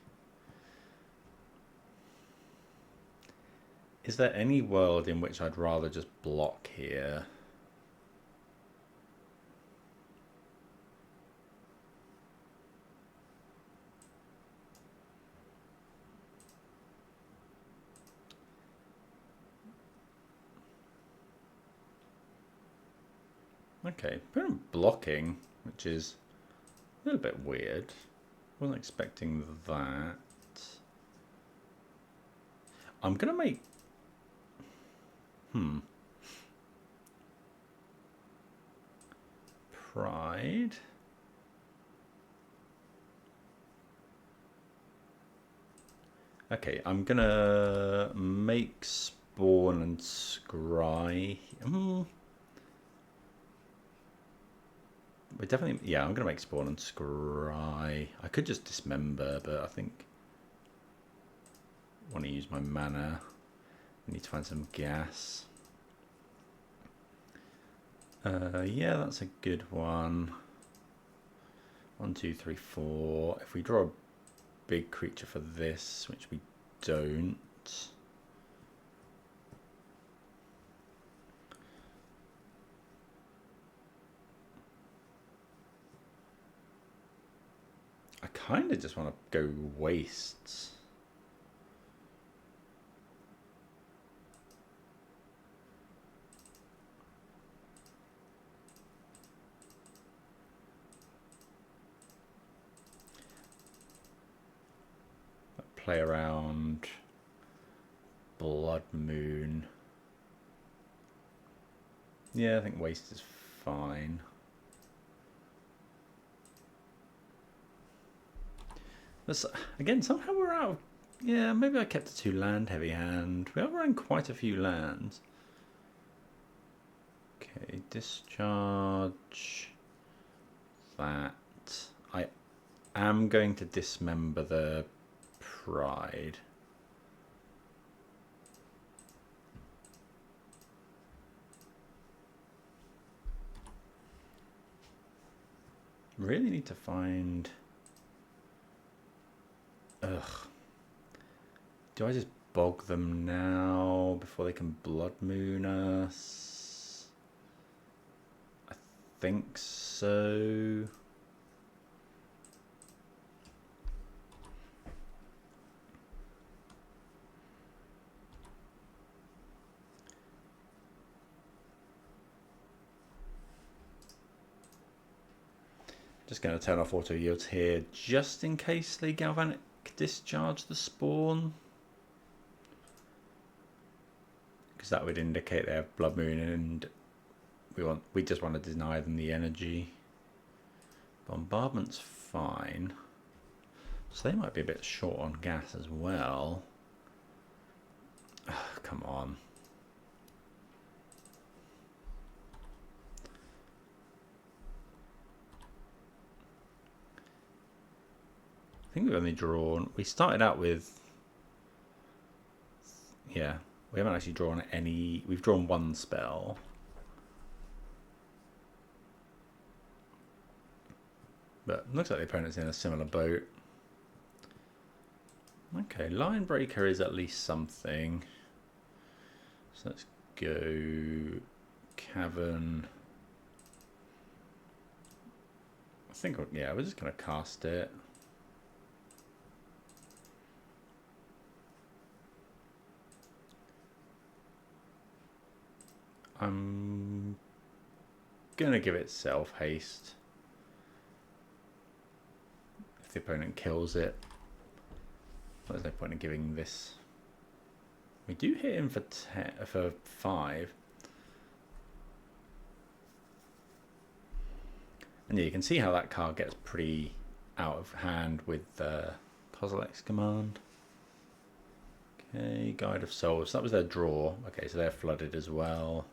Is there any world in which I'd rather just block here? Okay, put him blocking, which is a little bit weird. Wasn't expecting that. I'm gonna make Pride. Okay, I'm gonna make Spawn and Scry. We're definitely, yeah, I'm gonna make Spawn and Scry. I could just dismember, but I think I want to use my mana. I need to find some gas. Yeah, that's a good one. 1, 2, 3, 4. If we draw a big creature for this, which we don't. I kind of just want to go wastes. Play around Blood Moon. Yeah, I think waste is fine. But again, somehow we're out of... Yeah, maybe I kept a 2 land heavy hand. We are running quite a few lands. Okay, discharge that. I am going to dismember the Pride. Really need to find... Ugh. Do I just bog them now before they can Blood Moon us? I think so. Just going to turn off auto yields here just in case they galvanic discharge the spawn, because that would indicate they have Blood Moon and we just want to deny them the energy. Bombardment's fine, so they might be a bit short on gas as well. Oh, come on. I think we've only drawn... We started out with... Yeah, we haven't actually drawn any... We've drawn 1 spell. But looks like the opponent's in a similar boat. Okay, Line Breaker is at least something. So let's go Cavern. I think, yeah, we're just going to cast it. I'm going to give it self-haste. If the opponent kills it. There's no point in giving this. We do hit him for 5. And yeah, you can see how that card gets pretty out of hand with the Kozilek's command. Okay, Guide of Souls. That was their draw. Okay, so they're flooded as well.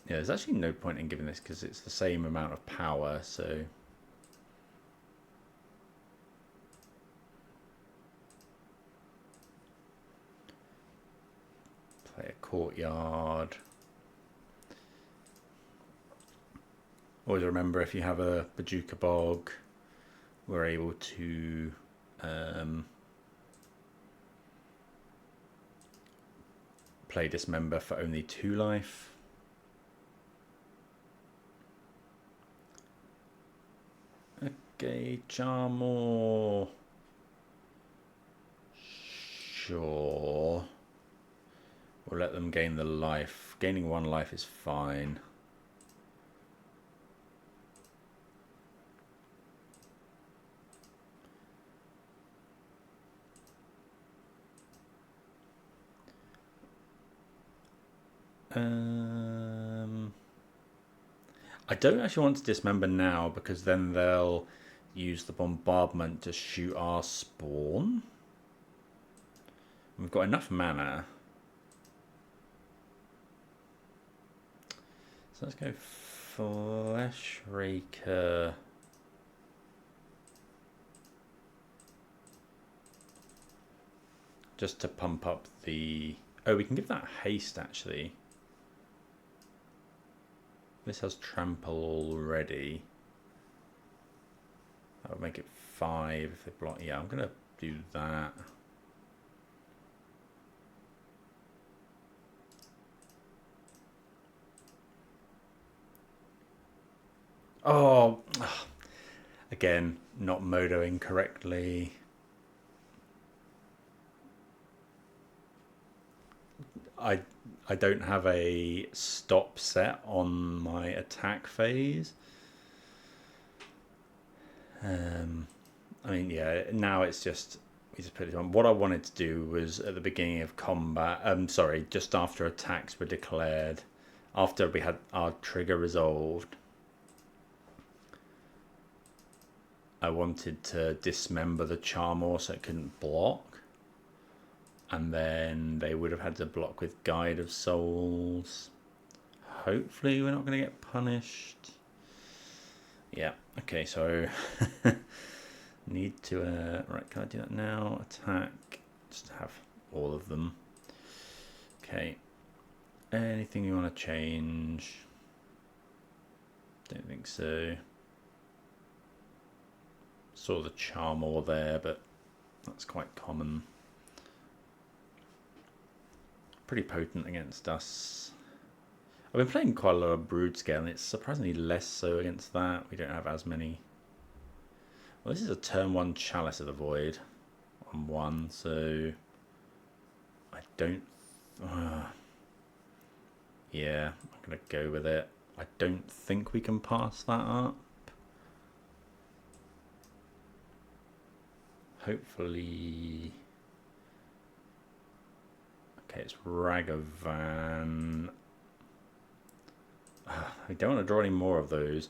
Yeah, there's actually no point in giving this because it's the same amount of power, so... Play a Courtyard. Always remember, if you have a Bajuka Bog, we're able to play Dismember for only 2 life. Okay, Charmor. Sure. We'll let them gain the life. Gaining 1 life is fine. I don't actually want to Dismember now because then they'll use the bombardment to shoot our spawn. We've got enough mana. So let's go Flesh Raker. Just to pump up the... Oh, we can give that haste actually. This has trample already. That would make it 5 if they block. Yeah, I'm going to do that. Oh, again, not modoing correctly. I don't have a stop set on my attack phase. I mean, yeah, now it's just, we just put it on. What I wanted to do was at the beginning of combat, sorry, just after attacks were declared, after we had our trigger resolved, I wanted to dismember the Charmor so it couldn't block. And then they would have had to block with Guide of Souls. Hopefully we're not going to get punished. Yeah, okay, so need to, right, can I do that now? Attack, just have all of them. Okay, anything you want to change? Don't think so. Saw the Charmor there, but that's quite common. Pretty potent against us. I've been playing quite a lot of Brood Scale, and it's surprisingly less so against that. We don't have as many. Well, this is a turn 1 Chalice of the Void on 1, so I don't. Yeah, I'm gonna go with it. I don't think we can pass that up. Hopefully. Okay, it's Ragavan. I don't want to draw any more of those.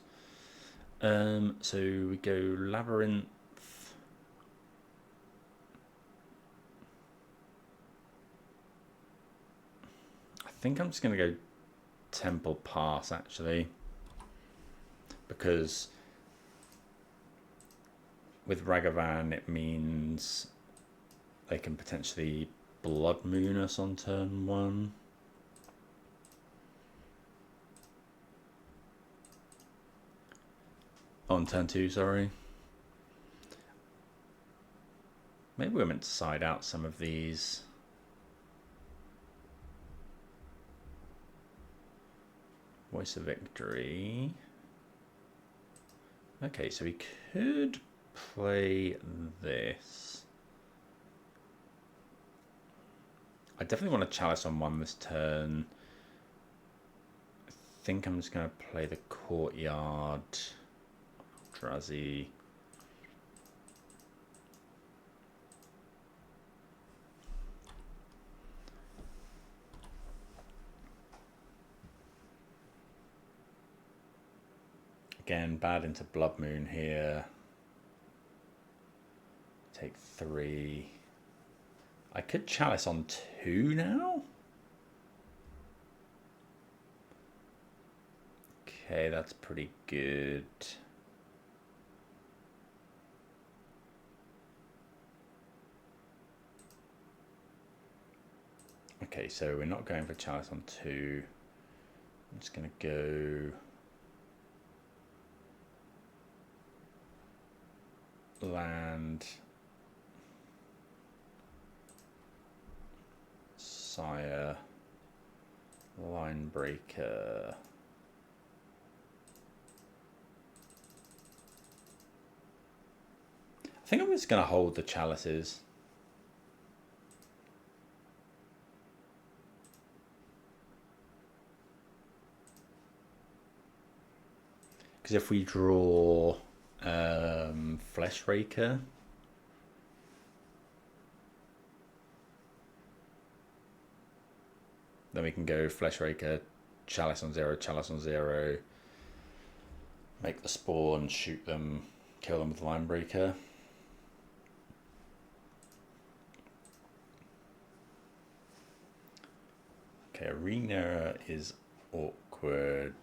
So we go Labyrinth. I think I'm just going to go Temple Pass, actually. Because with Ragavan, it means they can potentially Blood Moon us on turn 1. On turn 2, sorry. Maybe we're meant to side out some of these. Voice of Victory. Okay, so we could play this. I definitely want to Chalice on 1 this turn. I think I'm just going to play the Courtyard. Eldrazi. Again, bad into Blood Moon here. Take 3. I could Chalice on 2 now. Okay, that's pretty good. Okay, so we're not going for Chalice on 2. I'm just going to go land, Sire, Line Breaker. I think I'm just going to hold the Chalices. Because if we draw Flesh Raker, then we can go Flesh Raker, Chalice on 0, Chalice on 0, make the spawn, shoot them, kill them with Line Breaker. Okay, Arena is awkward.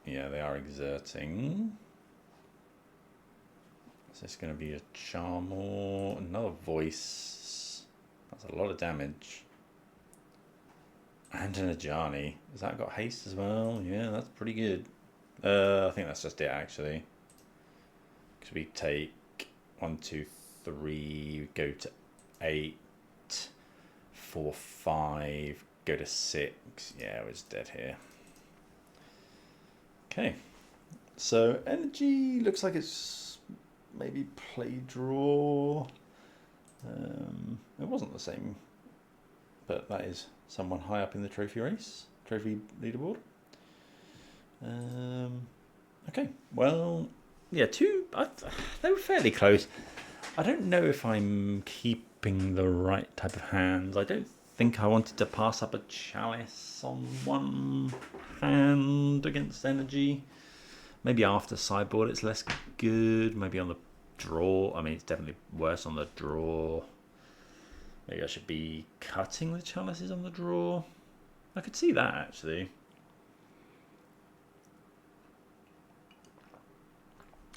Yeah, they are exerting. Is this going to be a charm or another voice? That's a lot of damage. And an Ajani. Has that got haste as well? Yeah, that's pretty good. I think that's just it actually. Because we take 1, 2, 3, go to 8, 4, 5, go to 6. Yeah, we're just dead here. Okay, so energy looks like it's maybe play draw. It wasn't the same, but that is someone high up in the trophy leaderboard. Okay, well, yeah, they were fairly close. I don't know if I'm keeping the right type of hands. I don't think I wanted to pass up a Chalice on 1 hand against energy. Maybe after sideboard it's less good. Maybe on the draw. I mean, it's definitely worse on the draw. Maybe I should be cutting the Chalices on the draw. I could see that actually.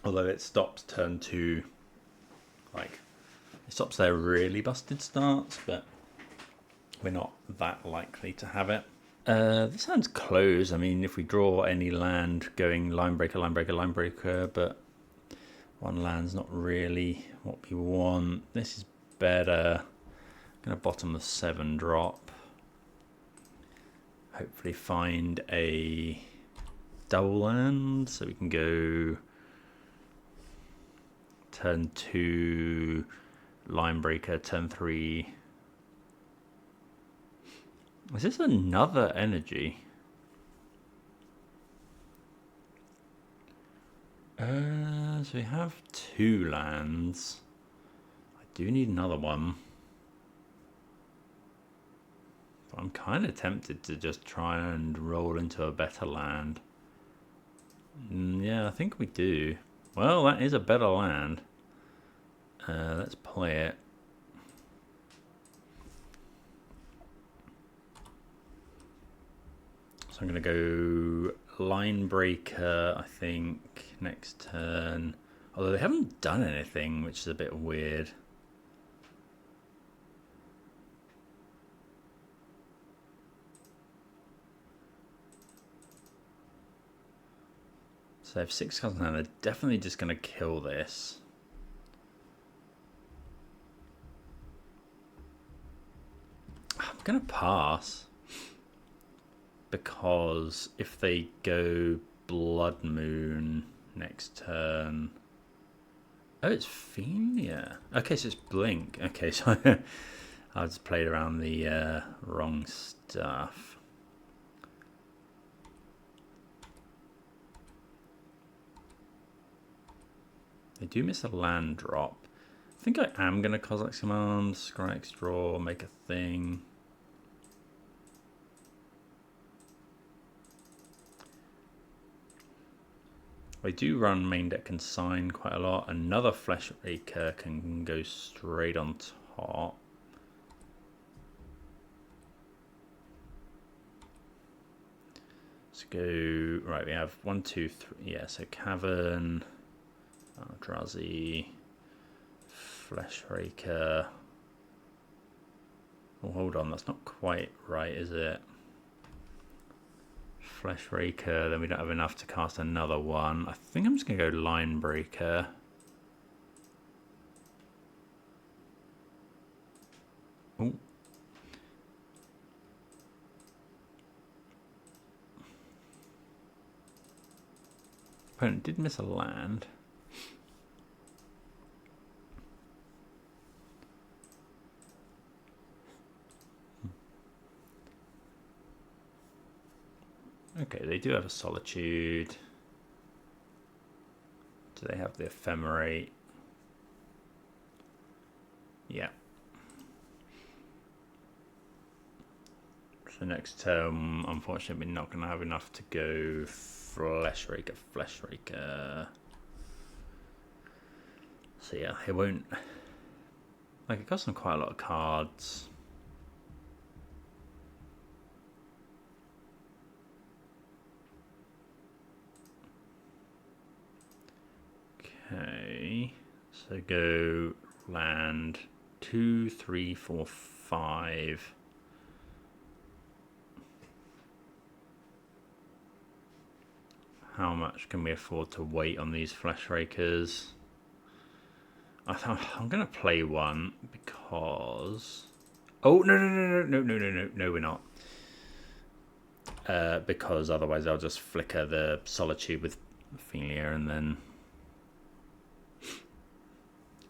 Although it stops turn 2. Like, it stops their really busted starts, but we're not that likely to have it. This hand's close. I mean, if we draw any land going line breaker, line breaker, line breaker, but 1 land's not really what we want. This is better. I'm going to bottom the 7 drop. Hopefully find a double land so we can go turn 2, line breaker, turn 3. Is this another energy? So we have 2 lands. I do need another one. But I'm kind of tempted to just try and roll into a better land. Yeah, I think we do. Well, that is a better land. Let's play it. So I'm going to go line breaker, I think, next turn. Although they haven't done anything, which is a bit weird. So they have 6 cards now. They're definitely just going to kill this. I'm going to pass. Because if they go Blood Moon next turn... Oh, it's Fenia. Okay, so it's Blink. Okay, so I just played around the wrong stuff. They do miss a land drop. I think I am going to Kozak's Command, Scryx draw, make a thing. They do run main deck Consign quite a lot. Another Flesh Raker can go straight on top. Let's go. Right, we have 1, 2, 3. Yeah, so Cavern, Eldrazi, Flesh Raker. Oh, hold on, that's not quite right, is it? Flesh Raker, then we don't have enough to cast another one. I think I'm just going to go Line Breaker. Oh. Opponent did miss a land. Okay, they do have a Solitude. Do they have the Ephemerate? Yeah. So next turn, unfortunately, we're not going to have enough to go Flesh Raker, Flesh Raker. So yeah, it won't... Like, it costs them quite a lot of cards. Okay, so go land 2, 3, 4, 5. How much can we afford to wait on these Flesh Rakers? I'm going to play one because... Oh, no, we're not. Because otherwise I'll just flicker the Solitude with Fenia and then...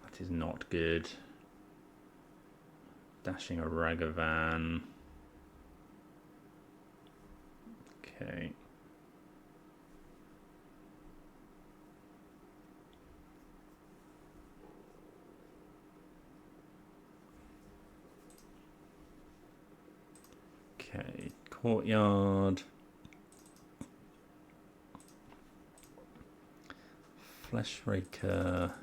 That is not good. Dashing a Ragavan. Okay. Okay, Courtyard. Flesh Raker.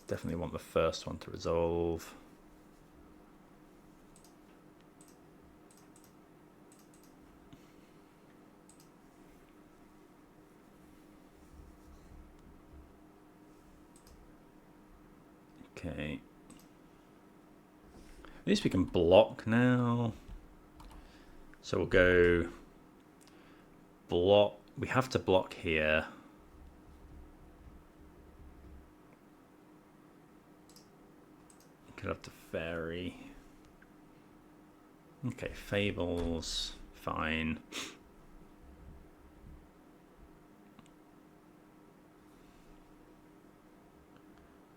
Definitely want the first one to resolve. Okay. At least we can block now. So we'll go block. We have to block here. Could have to Fairy. Okay, Fables, fine.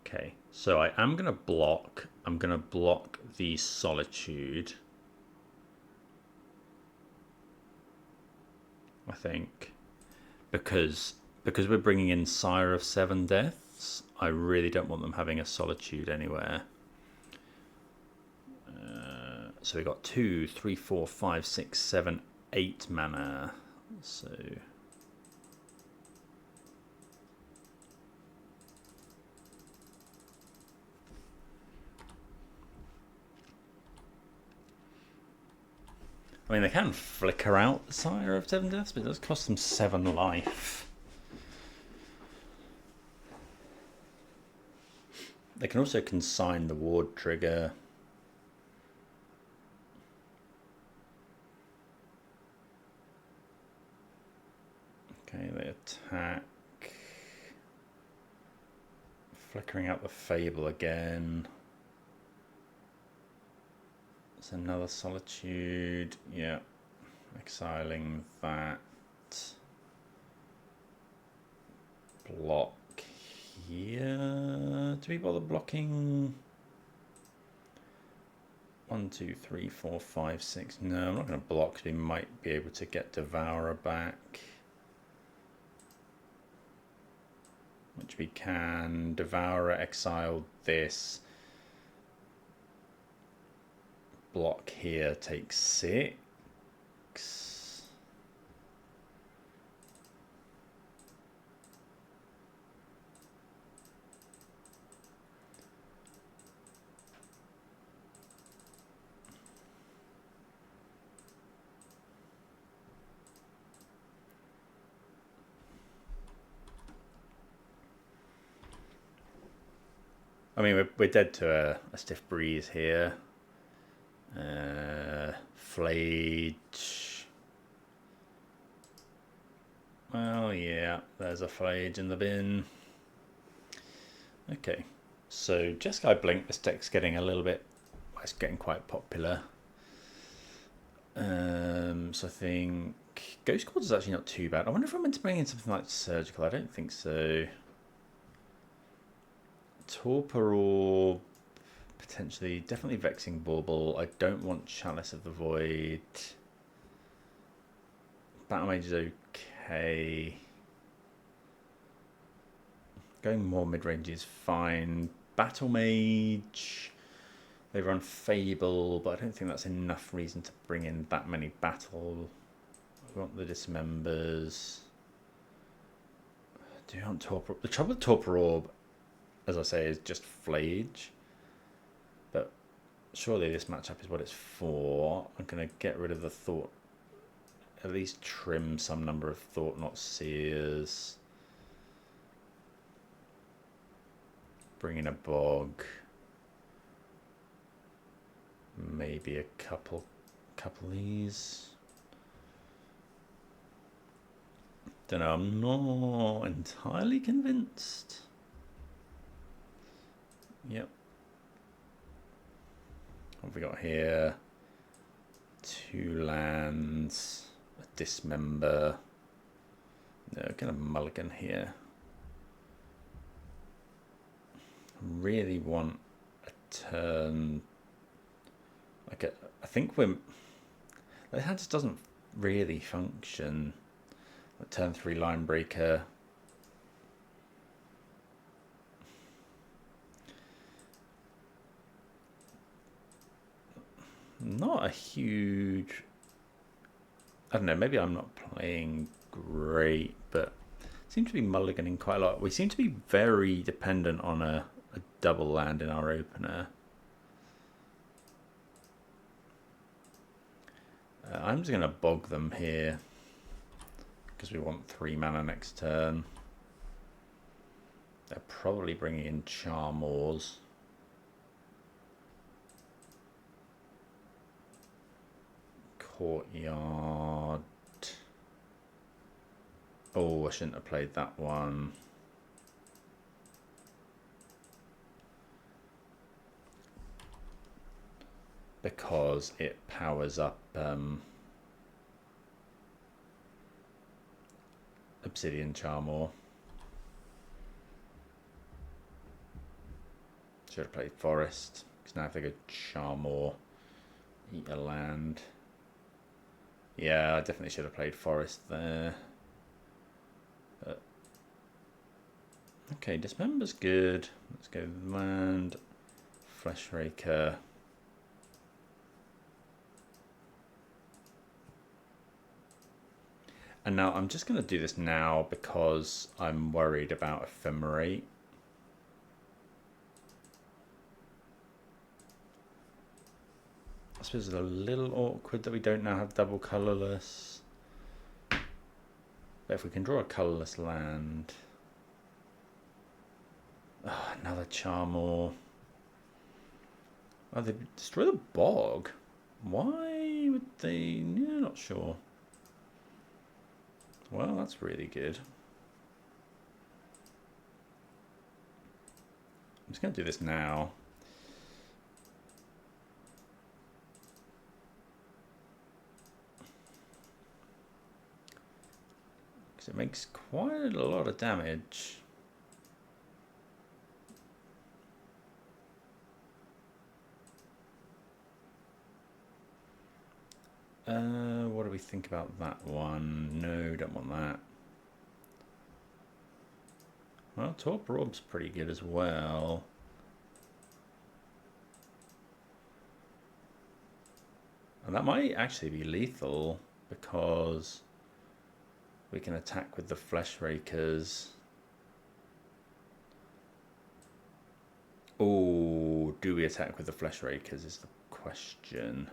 Okay, so I am going to block. I'm going to block the Solitude. I think. Because we're bringing in Sire of Seven Deaths, I really don't want them having a Solitude anywhere. So we got 2, 3, 4, 5, 6, 7, 8 mana. So I mean, they can flicker out the Sire of Seven Deaths, but it does cost them 7 life. They can also consign the ward trigger. Okay, they attack. Flickering out the Fable again. It's another Solitude. Yeah. Exiling that. Block here. Do we bother blocking? 1, 2, 3, 4, 5, 6. No, I'm not going to block because we might be able to get Devourer back. Which we can. Devourer, exile this. Block here takes 6. I mean, we're dead to a stiff breeze here. Flage. Well, yeah, there's a Flage in the bin. Okay, so Jeskai Blink, this deck's getting a little bit, it's getting quite popular. So I think Ghost Quartz is actually not too bad. I wonder if I'm meant to bring in something like Surgical. I don't think so. Torpor Orb, potentially, definitely Vexing Bauble. I don't want Chalice of the Void. Battle Mage is okay. Going more mid-range is fine. Battle Mage, they run Fable, but I don't think that's enough reason to bring in that many battle. We want the Dismembers. Do you want Torpor? The trouble with Torpor Orb, as I say, is just Flage. But surely this matchup is what it's for. I'm going to get rid of the Thought. At least trim some number of Thought Not Seers. Bring in a Bog. Maybe a couple of these. Don't know, I'm not entirely convinced. Yep. What have we got here? 2 lands, a Dismember. No, kind of mulligan here. Really want a turn. Like I think we're. The hand just doesn't really function. A turn 3 line breaker. Not a huge. I don't know. Maybe I'm not playing great, but seem to be mulliganing quite a lot. We seem to be very dependent on a double land in our opener. I'm just going to bog them here because we want 3 mana next turn. They're probably bringing in Charmors. Courtyard. Oh, I shouldn't have played that one. Because it powers up Obsidian Charmor. Should have played Forest, because now if they go Charmor, eat a land. Yeah, I definitely should have played Forest there. But okay, Dismember's good. Let's go land, Fleshraker. And now I'm just going to do this now because I'm worried about Ephemerate. I suppose it's a little awkward that we don't now have double colourless. But if we can draw a colourless land... Oh, Another Charmor. Oh, they destroy the bog. Why would they? Yeah, not sure. Well, that's really good. I'm just going to do this now. Because it makes quite a lot of damage. What do we think about that one? No, don't want that. Well, Torpor Orb's pretty good as well. And that might actually be lethal because we can attack with the Flesh Rakers. Oh, do we attack with the Flesh Rakers is the question.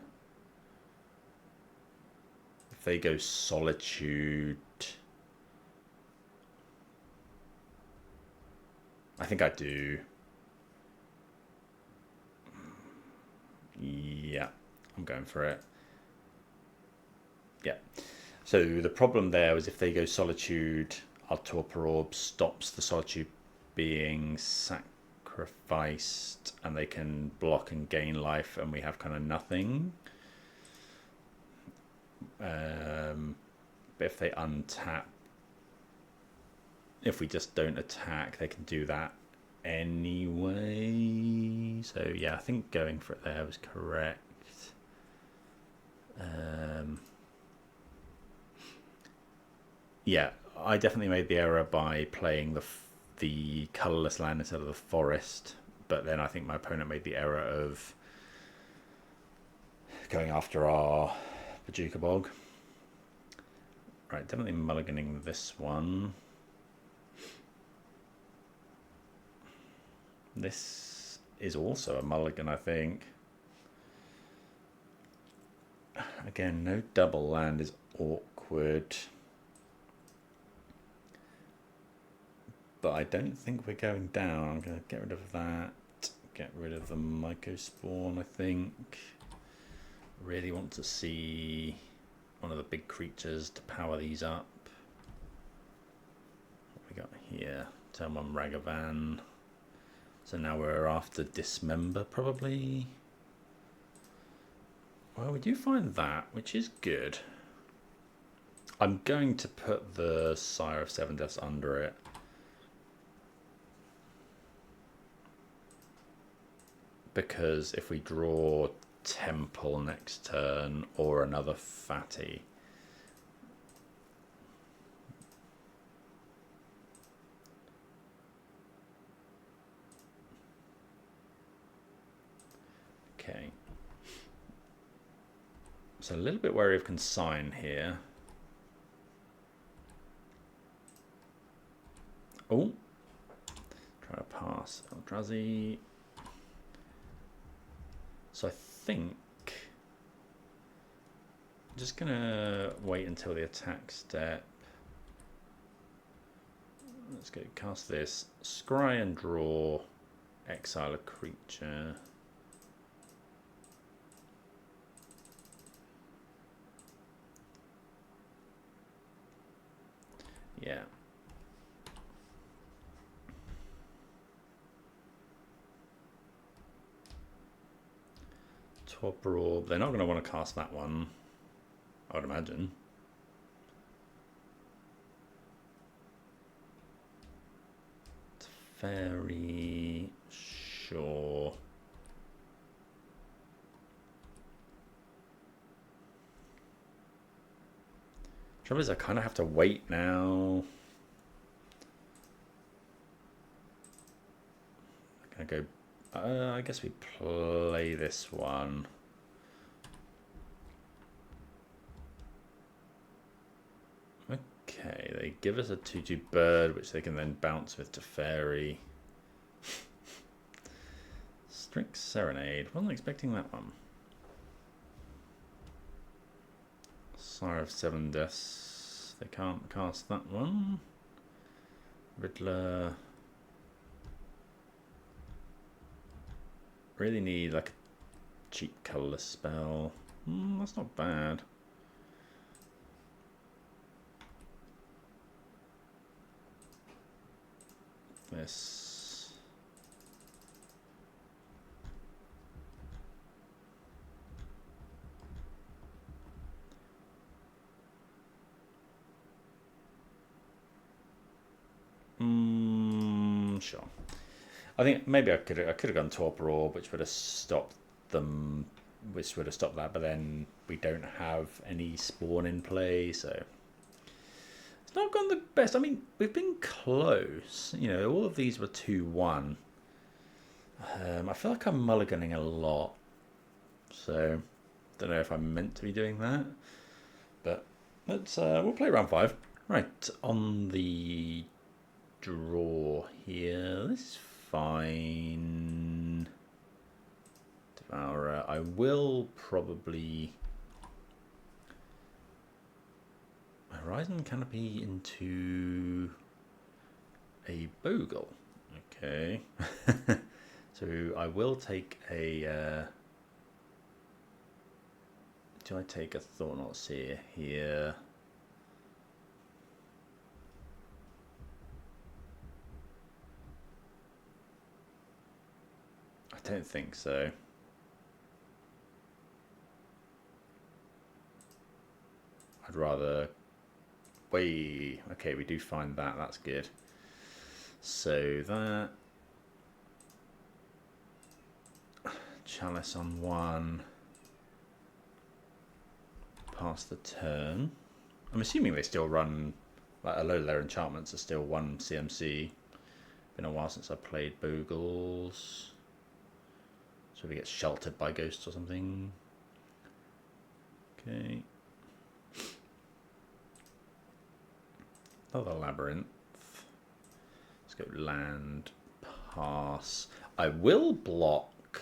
If they go Solitude, I think I do. Yeah, I'm going for it. Yeah. So the problem there was if they go Solitude, our Torpor Orb stops the Solitude being sacrificed, and they can block and gain life, and we have kind of nothing. But if they untap, if we just don't attack, they can do that anyway. So yeah, I think going for it there was correct. Yeah, I definitely made the error by playing the colourless land instead of the forest, but then I think my opponent made the error of going after our Paducah Bog. Right, definitely mulliganing this one. This is also a mulligan, I think. Again, no double land is awkward. But I don't think we're going down. I'm going to get rid of that. Get rid of the Mycospawn, I think. Really want to see one of the big creatures to power these up. What we got here? Turn 1 Ragavan. So now we're after Dismember, probably. Well, we do find that, which is good. I'm going to put the Sire of Seven Deaths under it. Because if we draw Temple next turn or another fatty, okay. So a little bit wary of Consign here. Oh, try to pass Eldrazi. So I think I'm just gonna wait until the attack step. Let's go cast this. Scry and draw. Exile a creature. Yeah. Torpor Orb. They're not going to want to cast that one, I would imagine. Very sure. Trouble is, I kind of have to wait now. I'm gonna go. I guess we play this one. Okay, they give us a 2/2 bird, which they can then bounce with Teferi. Strix Serenade. Wasn't expecting that one. Sire of Seven Deaths. They can't cast that one. Riddler. Really need like a cheap colourless spell. That's not bad. This. Sure. I think maybe I could have gone Torpor Orb, which would have stopped them, but then we don't have any spawn in play, so it's not gone the best. I mean, we've been close. You know, all of these were 2-1. I feel like I'm mulliganing a lot, so don't know if I'm meant to be doing that, but we'll play round 5. Right, on the draw here. This is fine. Devourer. I will probably Horizon Canopy into a Bogle. Okay. So I will take a. Do I take a Thought-Knot Seer here? I don't think so. I'd rather wait. Okay, we do find that. That's good. So that Chalice on 1. Pass the turn. I'm assuming they still run, like, a load of their enchantments are still 1 CMC. Been a while since I played Bogles. So we get sheltered by ghosts or something. Okay. Another labyrinth. Let's go land, pass. I will block.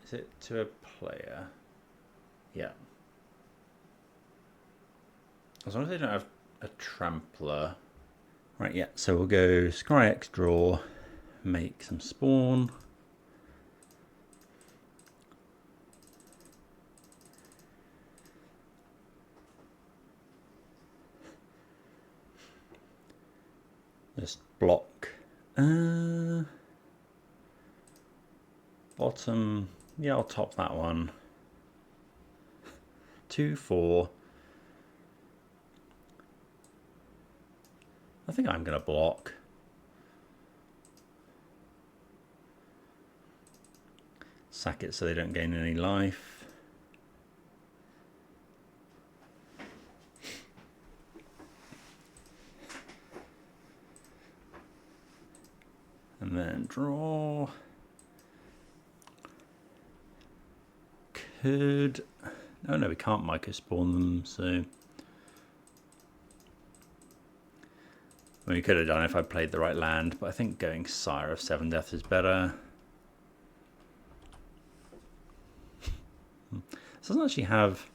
Is it to a player? Yeah. As long as they don't have a trampler. Right, yeah, so we'll go Scry X draw, make some spawn. Just block. Bottom, yeah, I'll top that one. 2-4. I think I'm going to block. Sack it so they don't gain any life. And then draw. Could... Oh no, we can't micro-spawn them, so... We could have done it if I played the right land, but I think going Sire of 7 Deaths is better. This doesn't actually have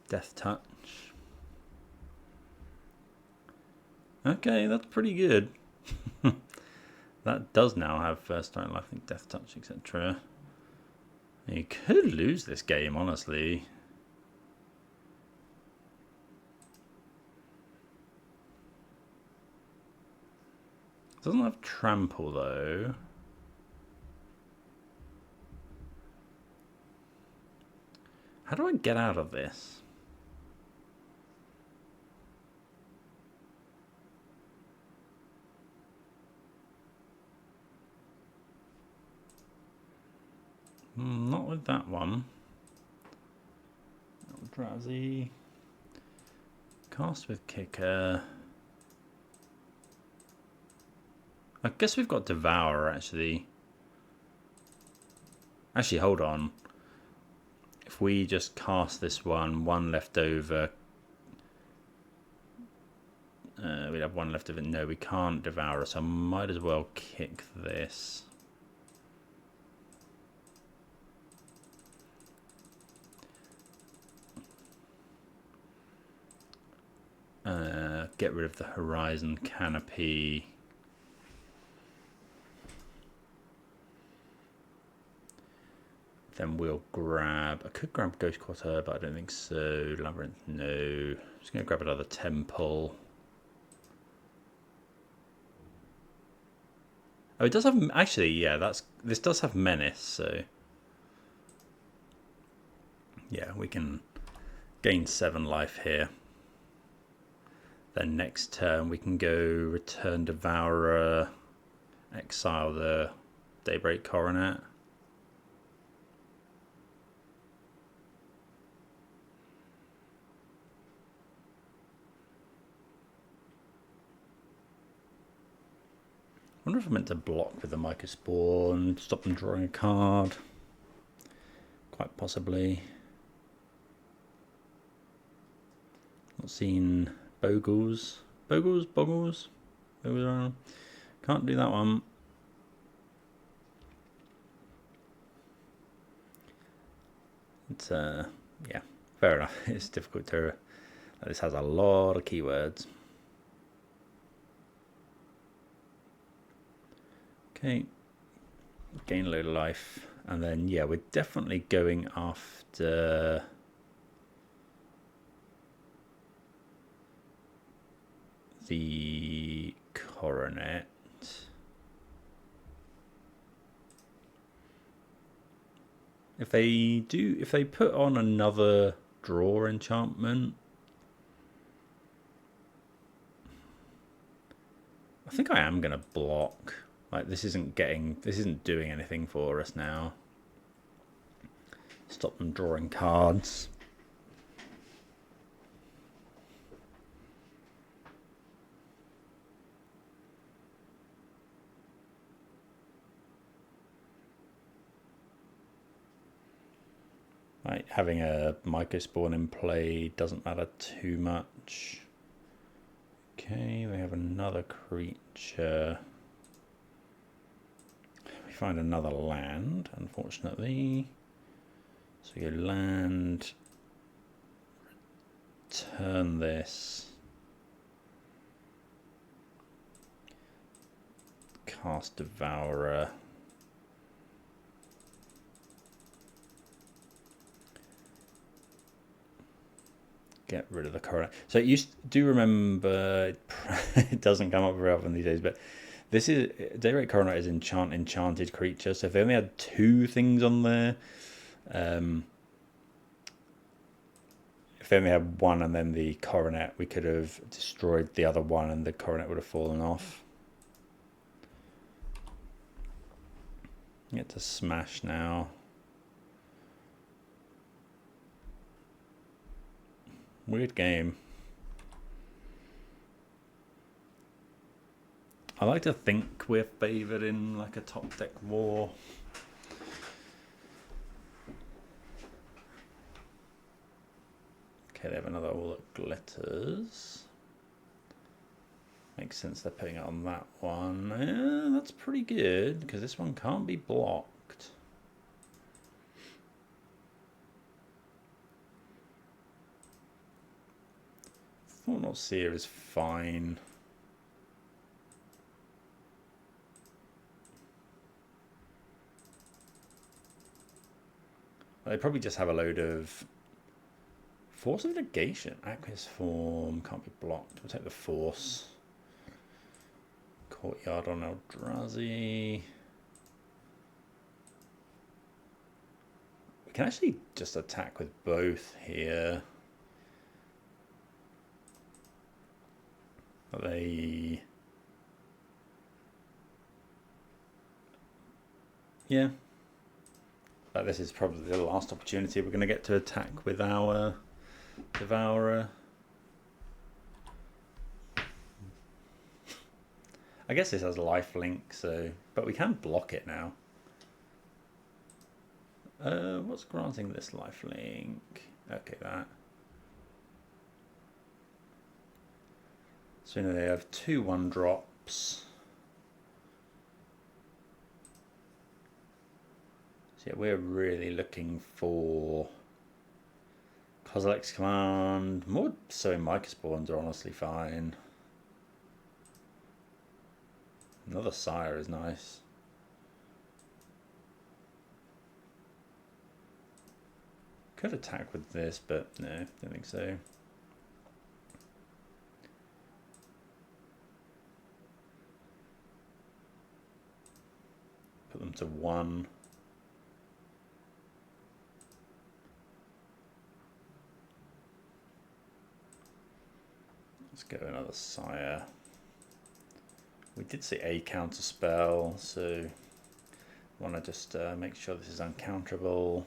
Death Touch. Okay, that's pretty good. That does now have First Strike Life, I think Death Touch, etc. You could lose this game, honestly. It doesn't have Trample, though. How do I get out of this? Not with that one. Eldrazi. Cast with Kicker. I guess we've got Devour, actually. Actually, hold on. If we just cast this one left over. We'd have one left over. No, we can't Devour, so I might as well kick this. Get rid of the Horizon Canopy. then we'll grab... I could grab Ghost Quarter, but I don't think so. Labyrinth, no. Just going to grab another Temple. Oh, it does have... Actually, yeah, this does have Menace, so... Yeah, we can gain 7 life here. Then next turn we can go return Devourer, exile the Daybreak Coronet. I wonder if I'm meant to block with the Mycospawn, stop them drawing a card. Quite possibly. Not seen Boggles. Boggles around. Can't do that one. It's yeah, fair enough. It's difficult to... This has a lot of keywords. Okay, gain a load of life, and then yeah, we're definitely going after the Coronet. If they put on another draw enchantment, I think I am gonna block. Like, this isn't doing anything for us now. Stop them drawing cards. Right, having a Mycospawn in play doesn't matter too much. Okay, we have another creature. Find another land, unfortunately. So you land, return this, cast Devourer, get rid of the Coronet. So do remember, it doesn't come up very often these days, but this is Daybreak Coronet is enchanted creature. So if they only had 2 things on there, if they only had 1 and then the Coronet, we could have destroyed the other one and the Coronet would have fallen off. Get to smash now. Weird game. I like to think we're favoured in like a top deck war. Okay, they have another All That Glitters. Makes sense they're putting it on that one. Yeah, that's pretty good, because this one can't be blocked. Thought-Knot Seer is fine. They probably just have a load of Force of Negation. Aqueous Form can't be blocked. We'll take the Force. Courtyard on Eldrazi. We can actually just attack with both here. They... Yeah. But this is probably the last opportunity we're going to get to attack with our Devourer. I guess this has lifelink, so... But we can block it now. What's granting this lifelink? Okay, that. So they have 2 1-drops. So yeah, we're really looking for Kozilek's Command. More so Mycospawns are honestly fine. Another Sire is nice. Could attack with this, but no, don't think so. Put them to 1. Let's go another Sire. We did see a counter spell, so I want to just make sure this is uncounterable.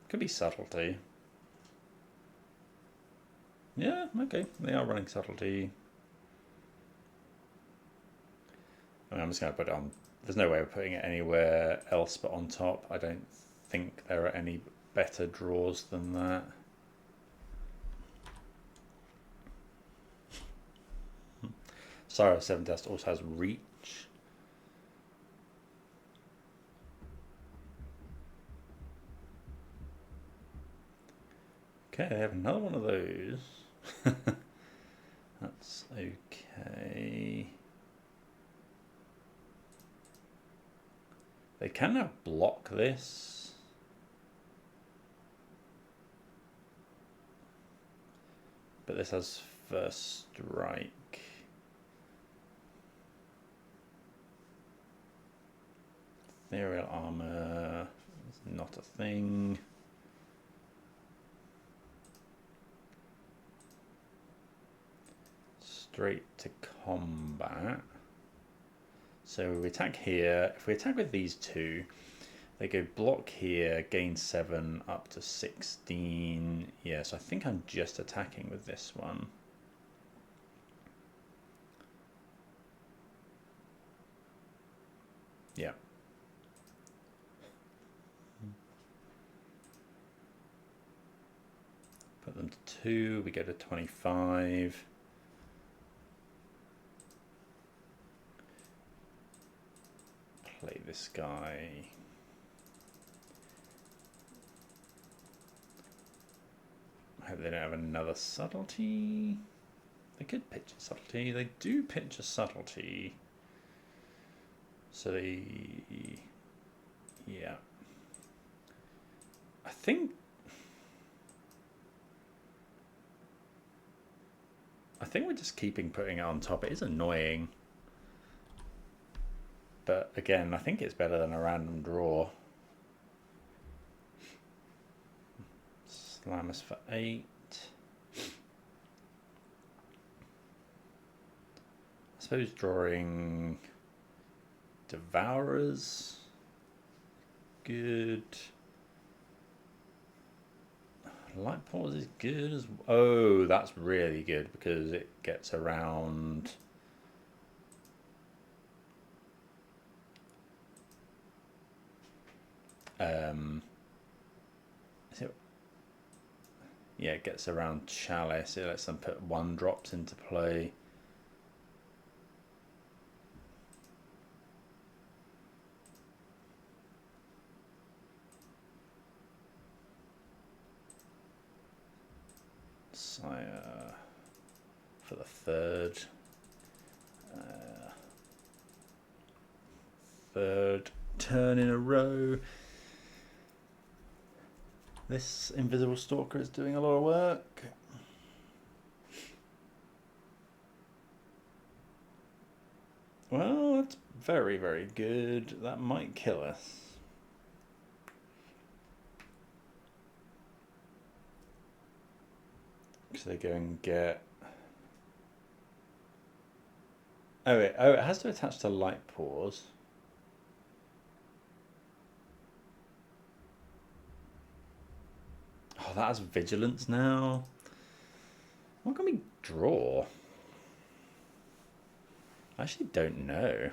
Could be subtlety. Yeah, okay, they are running subtlety. I mean, I'm just going to put it on. There's no way of putting it anywhere else but on top. I don't think there are any better draws than that. Sire 7 Dust also has reach. Okay, they have another one of those. That's okay. They can now block this. But this has first strike. Ethereal armor is not a thing. Straight to combat. So we attack here. If we attack with these two, they go block here, gain 7 up to 16. Yeah, so I think I'm just attacking with this one. Yeah. Put them to 2, we go to 25. Play this guy. I hope they don't have another subtlety. They could pitch a subtlety. They do pitch a subtlety. So they... yeah. I think we're just keeping putting it on top. It is annoying. But again, I think it's better than a random draw. Slam us for 8. I suppose drawing Devourers. Good. Light pause is good as well. Oh, that's really good because it gets around. Yeah, it gets around Chalice. It lets them put 1-drops into play. Sire for the 3rd. 3rd turn in a row. This Invisible Stalker is doing a lot of work. Well, that's very, very good. That might kill us. Because they go and get... Oh, it has to attach to Light Pause. Oh, that has Vigilance now. What can we draw? I actually don't know.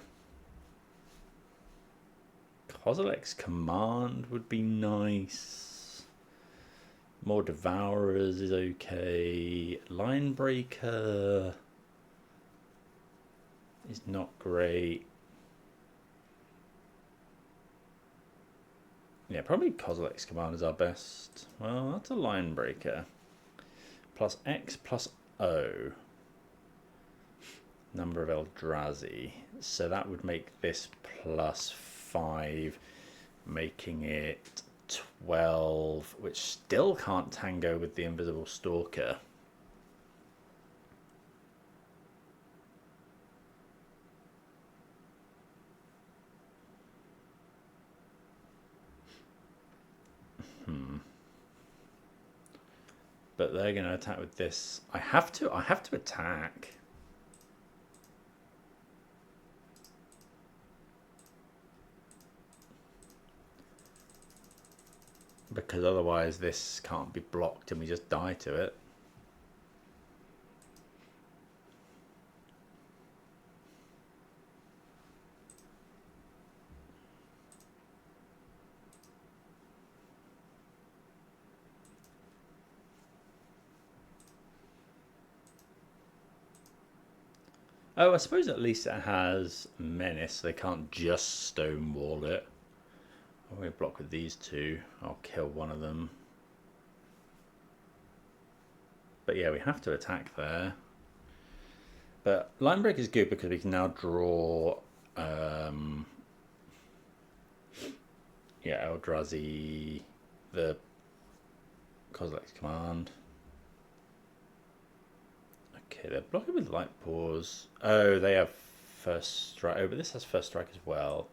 Kozilek's Command would be nice. More Devourers is okay. Linebreaker is not great. Yeah, probably Kozilek's Command is our best. Well, that's a Linebreaker. Plus X plus O. Number of Eldrazi. So that would make this plus 5, making it 12, which still can't tango with the Invisible Stalker. But they're going to attack with this. I have to attack. Because otherwise this can't be blocked and we just die to it. Oh, I suppose at least it has Menace. They can't just stonewall it. I'm going to block with these two. I'll kill one of them. But yeah, we have to attack there. But Line Break is good because we can now draw... Eldrazi, the Kozilek's Command. Okay, they're blocking with Light Pause. Oh, they have First Strike. Oh, but this has First Strike as well.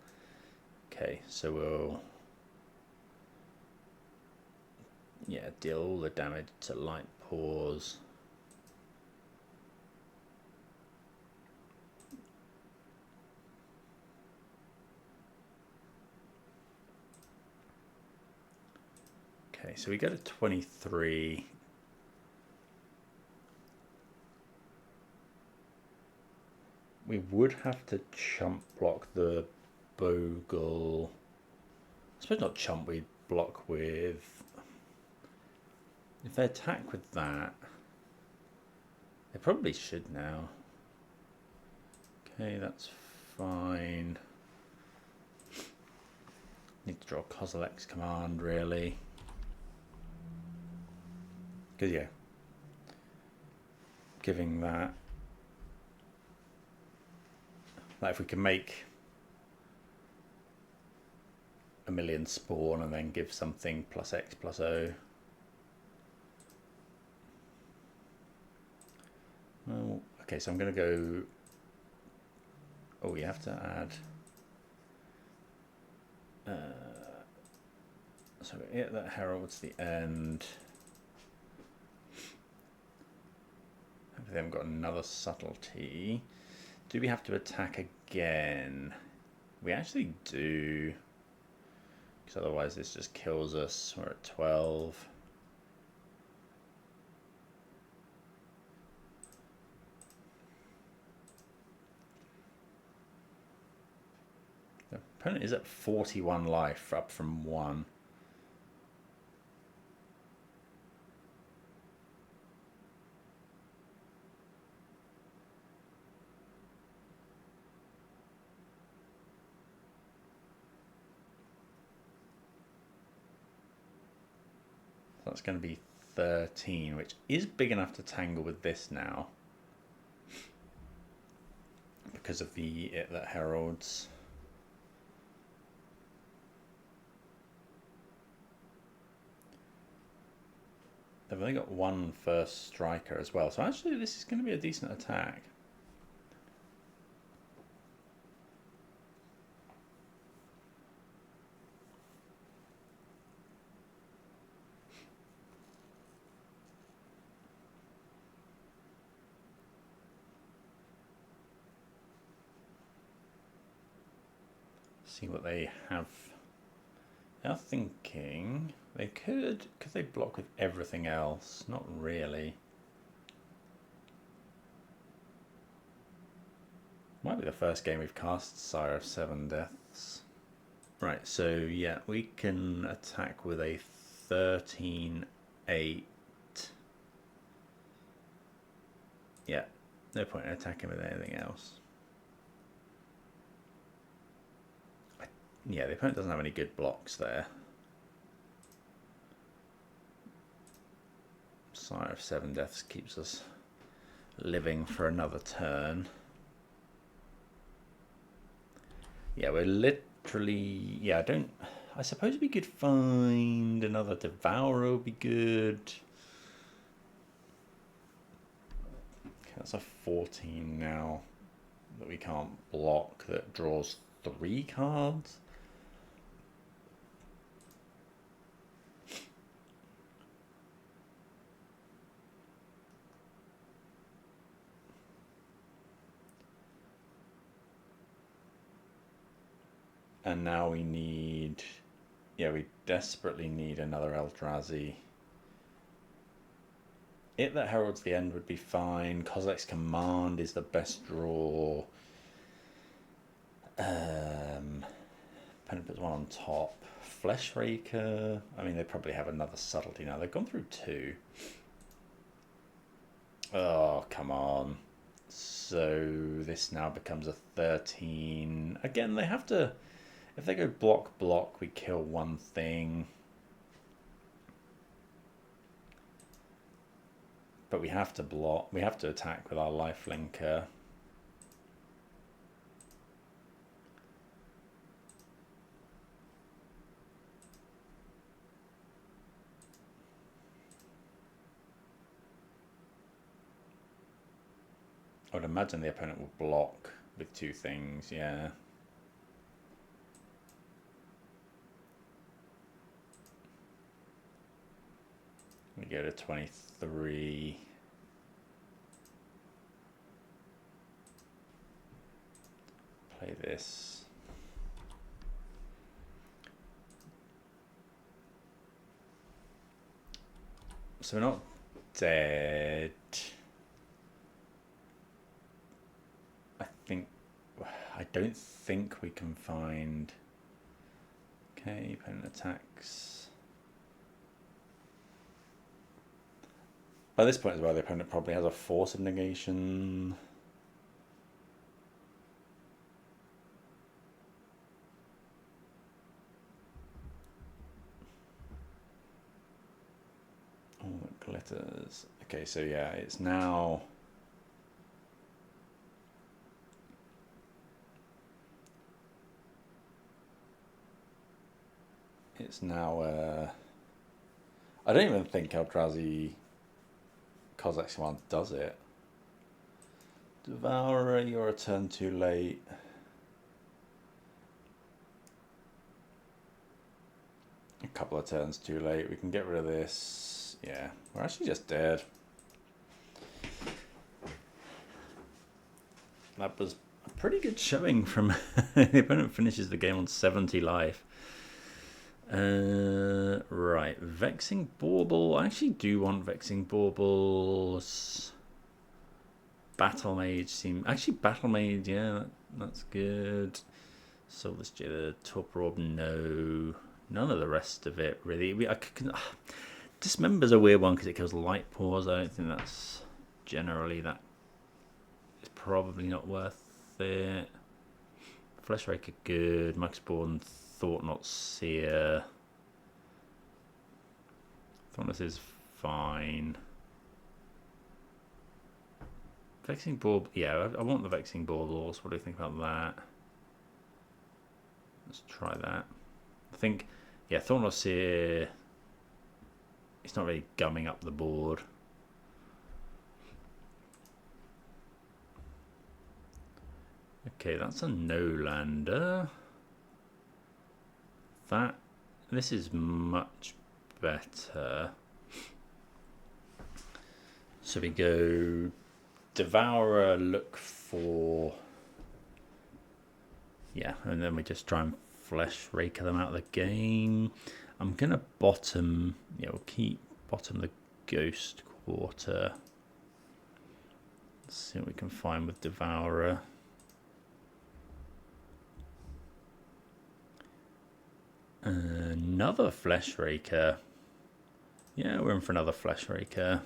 Okay, so we'll... yeah, deal all the damage to Light Pause. Okay, so we go to 23. We would have to chump block the Bogle. I suppose not chump, we'd block with... if they attack with that, they probably should now. Okay, that's fine. Need to draw Kozilek's Command, really. Because, yeah, giving that... like if we can make a million spawn and then give something plus X plus O. Well, okay, so I'm going to go... oh, you have to add... so yeah, that heralds the end. Hopefully they haven't got another subtlety. Do we have to attack again? We actually do. Because otherwise this just kills us. We're at 12. The opponent is at 41 life, up from 1. That's going to be 13, which is big enough to tangle with this now. Because of the it that heralds. They've only got one first striker as well. So actually this is going to be a decent attack. See what they have. They're thinking they could they block with everything else? Not really. Might be the first game we've cast Sire of Seven Deaths. Right, so yeah, we can attack with a 13-8. Yeah, no point in attacking with anything else. Yeah, the opponent doesn't have any good blocks there. Sire of Seven Deaths keeps us living for another turn. Yeah, we're literally... yeah, I suppose we could find another Devourer would be good. Okay, that's a 14 now that we can't block, that draws 3 cards. And now we need, we desperately need another Eldrazi. It that heralds the end would be fine. Kozilek's Command is the best draw. Opponent puts one on top. Fleshraker. I mean, they probably have another subtlety now. They've gone through 2. Oh, come on. So this now becomes a 13. Again, they have to... If they go block, we kill one thing. But we have to block. We have to attack with our lifelinker. I would imagine the opponent will block with 2 things, yeah. We go to 23. Play this. So we're not dead. I don't think we can find... Okay, opponent attacks. By this point as well, the opponent probably has a Force of Negation. Oh, it glitters. Okay, so yeah, it's now... I don't even think Eldrazi Kozilek's Command does it. Devourer, you're a turn too late. A couple of turns too late. We can get rid of this. Yeah, we're actually just dead. That was a pretty good showing from the opponent. Finishes the game on 70 life. Right, Vexing Bauble. I actually do want Vexing Baubles. Battle Mage seem... Actually, Battle Mage, yeah, that's good. Soulless Jailer, Torpor Orb, no. None of the rest of it, really. Dismember's a weird one because it kills Light Paws. I don't think that's generally that... It's probably not worth it. Fleshraker, good. Maxborn, Thought Not Seer. Thoughtless is fine. Vexing Bauble, yeah, I want the Vexing Baubles. What do you think about that? Let's try that. I think, yeah, Thought Not Seer. It's not really gumming up the board. Okay, that's a no-lander. This is much better. So we go Devourer, look for... Yeah, and then we just try and Fleshraker them out of the game. I'm going to bottom... Yeah, we'll keep bottom the Ghost Quarter. Let's see what we can find with Devourer. Another Fleshraker. Yeah, we're in for another Fleshraker.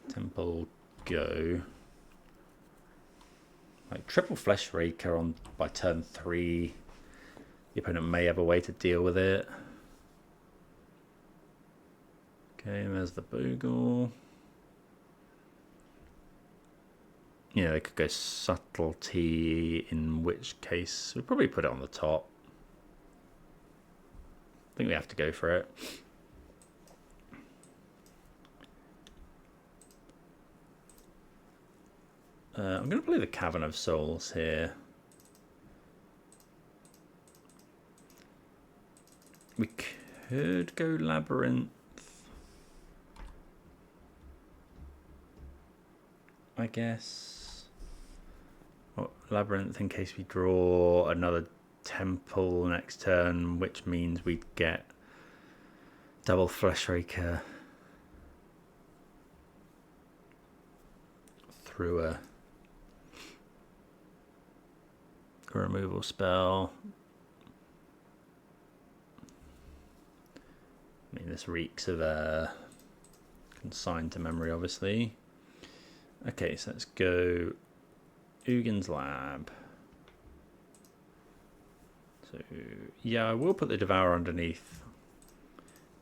Temple, go. Like triple Fleshraker on by turn 3. The opponent may have a way to deal with it. Okay, there's the Bogle. Yeah, they could go Subtlety, in which case we'd probably put it on the top. I think we have to go for it. I'm going to play the Cavern of Souls here. We could go Labyrinth. I guess. Oh, Labyrinth in case we draw another temple next turn, which means we'd get double Fleshraker through a removal spell. I mean, this reeks of consigned to memory, obviously. Okay, so let's go Ugin's Lab. So, yeah, I will put the Devourer underneath.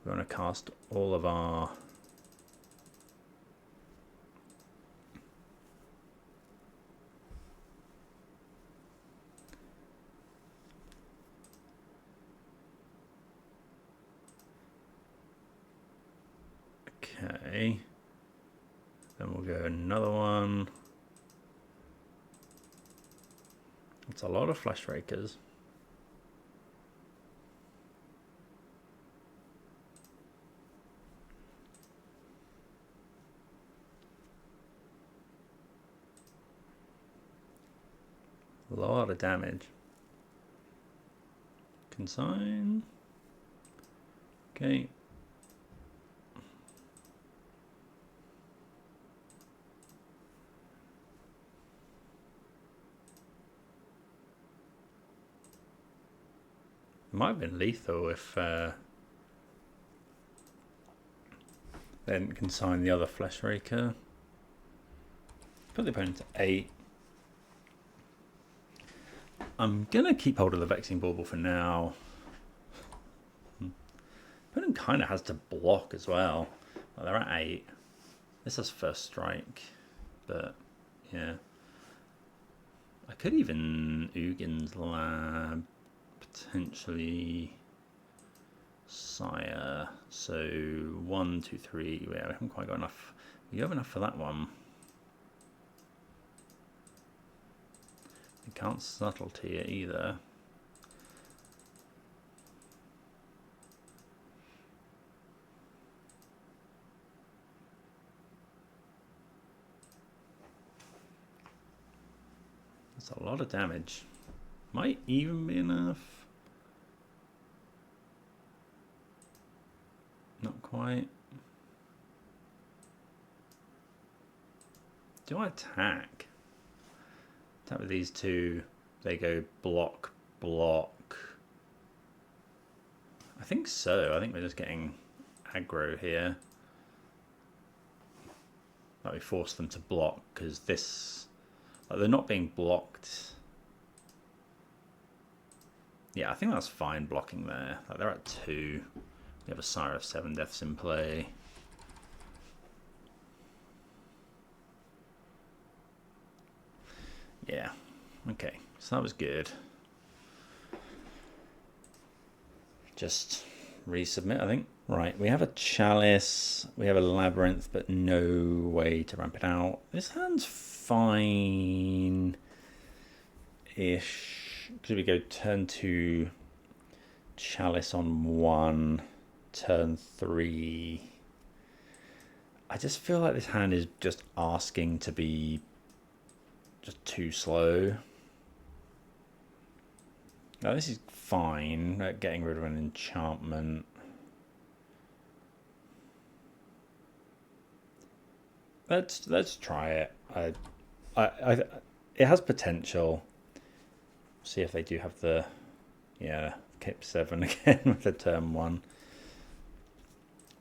We want to cast all of our... Okay. Then we'll go another one. It's a lot of Fleshrakers. A lot of damage. Consign. Okay. Might have been lethal if they didn't consign the other Fleshraker. Put the opponent to 8. I'm going to keep hold of the Vexing Bauble for now. Opponent kind of has to block as well. Well, they're at 8. This is first strike, but yeah. I could even Ugin's Lab, potentially Sire. So 1, 2, 3. Yeah, we haven't quite got enough. We have enough for that one. We can't subtlety it either. That's a lot of damage. Might even be enough. Not quite. Do I attack? Attack with these two. They go block, block. I think so. I think we're just getting aggro here. Like we force them to block because this, like they're not being blocked. Yeah, I think that's fine blocking there. Like they're at 2. We have a Sire of 7 Deaths in play. Yeah, okay, so that was good. Just resubmit, I think. Right, we have a Chalice, we have a Labyrinth, but no way to ramp it out. This hand's fine-ish. Because we go turn 2, Chalice on 1, turn 3. I just feel like this hand is just asking to be just too slow. Now this is fine at getting rid of an enchantment. Let's try it. It has potential. See if they do have the, yeah, Kip 7 again with the turn 1.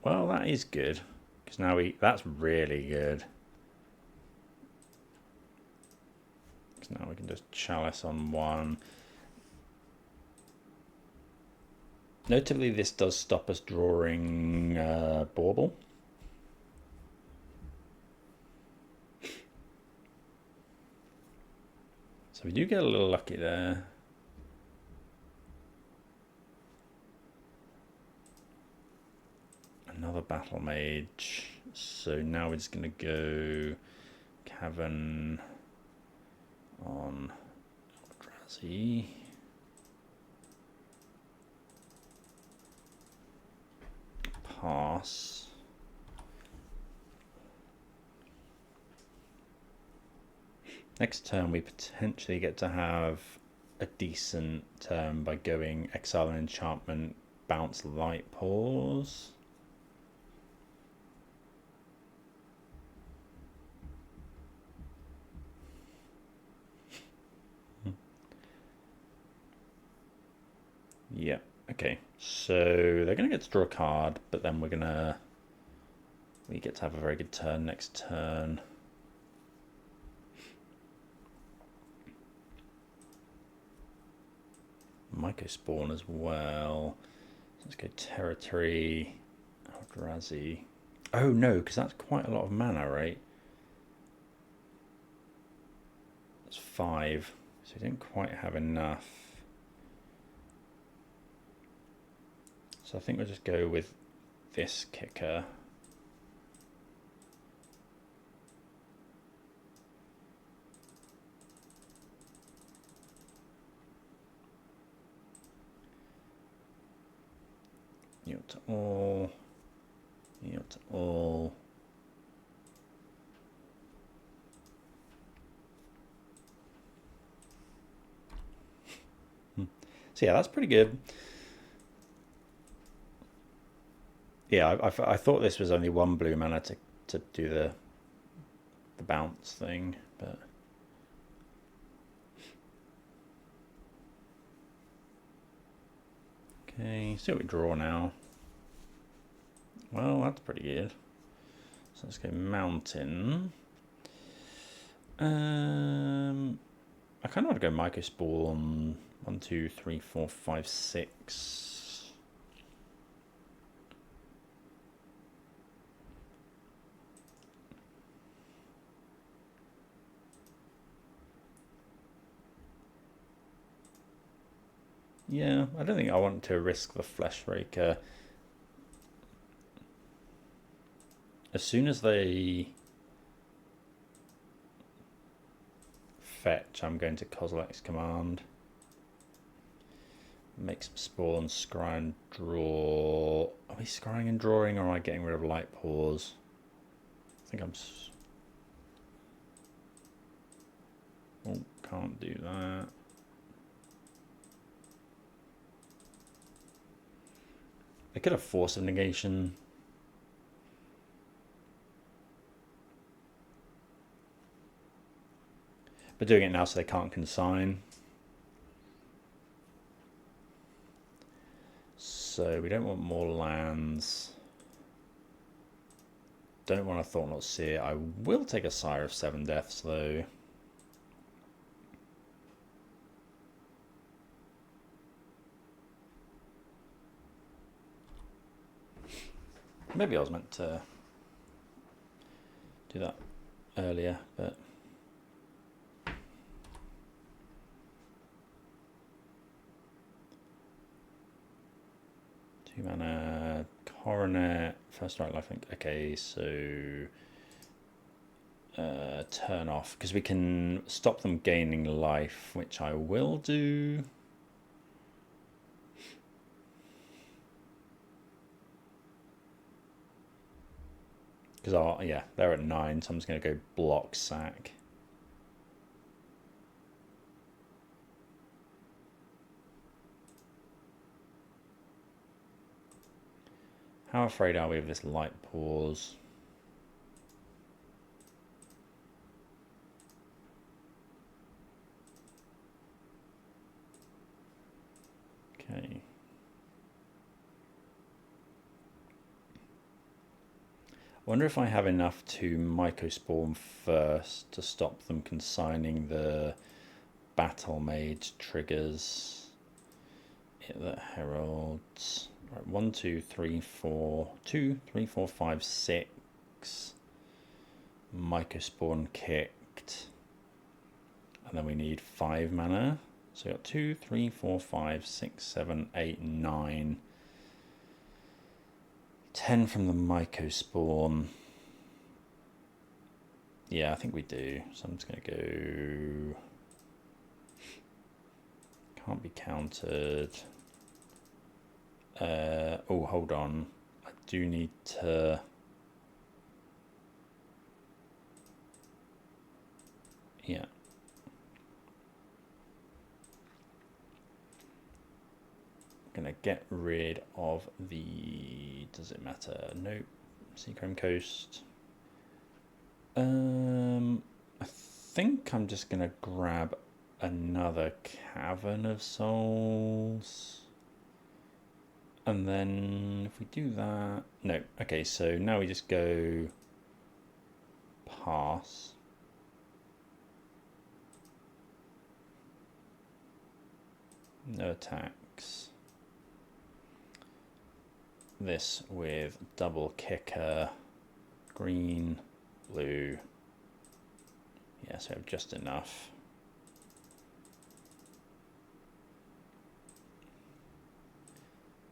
Well, that is good because now that's really good. So now we can just Chalice on 1. Notably, this does stop us drawing Bauble. So we do get a little lucky there. another Battle Mage. So now we're just going to go Cavern on Eldrazi. Pass. Next turn we potentially get to have a decent turn by going Exile and Enchantment, bounce Light Pause. Yeah, okay. So they're going to get to draw a card, but then we get to have a very good turn next turn. Mycospawn as well. Let's go Territory, Eldrazi. Oh no, because that's quite a lot of mana, right? That's 5, so we don't quite have enough. So I think we'll just go with this kicker. Yield to all. Yield to all. So yeah, that's pretty good. Yeah, I thought this was only 1 blue mana to do the bounce thing, but okay, see what we draw now. Well, that's pretty good. So let's go Mountain. I kind of want to go Mycospawn. 1, 2, 3, 4, 5, 6. Yeah, I don't think I want to risk the Fleshraker. As soon as they fetch, I'm going to Kozilek's Command. Make some spawn, scry and draw. Are we scrying and drawing, or am I getting rid of Light Pause? I think I'm... Oh, can't do that. I could have Force of Negation. But doing it now so they can't consign. So we don't want more lands. Don't want a Thought-Knot Seer. I will take a Sire of 7 Deaths though. Maybe I was meant to do that earlier, but... 2 mana, Coronet, first right life link. Okay, so turn off, because we can stop them gaining life, which I will do. Because yeah, they're at 9, so I'm just going to go block sack. How afraid are we of this Light Pause? Okay. I wonder if I have enough to Mycospawn first to stop them consigning the Battle Mage triggers. Hit the heralds. Right, 1, 2, 3, 4, 2, 3, 4, 5, 6. Mycospawn kicked. And then we need 5 mana. So we got 2, 3, 4, 5, 6, 7, 8, 9. 10 from the Myco spawn. Yeah, I think we do. So I'm just going to go... Can't be countered. Oh, hold on. I do need to... Yeah. I'm going to get rid of the... Does it matter? Nope. Seachrome Coast. I think I'm just going to grab another Cavern of Souls. And then if we do that... No. Okay, so now we just go pass. No attacks. This with double kicker, green, blue. Yeah, so I have just enough.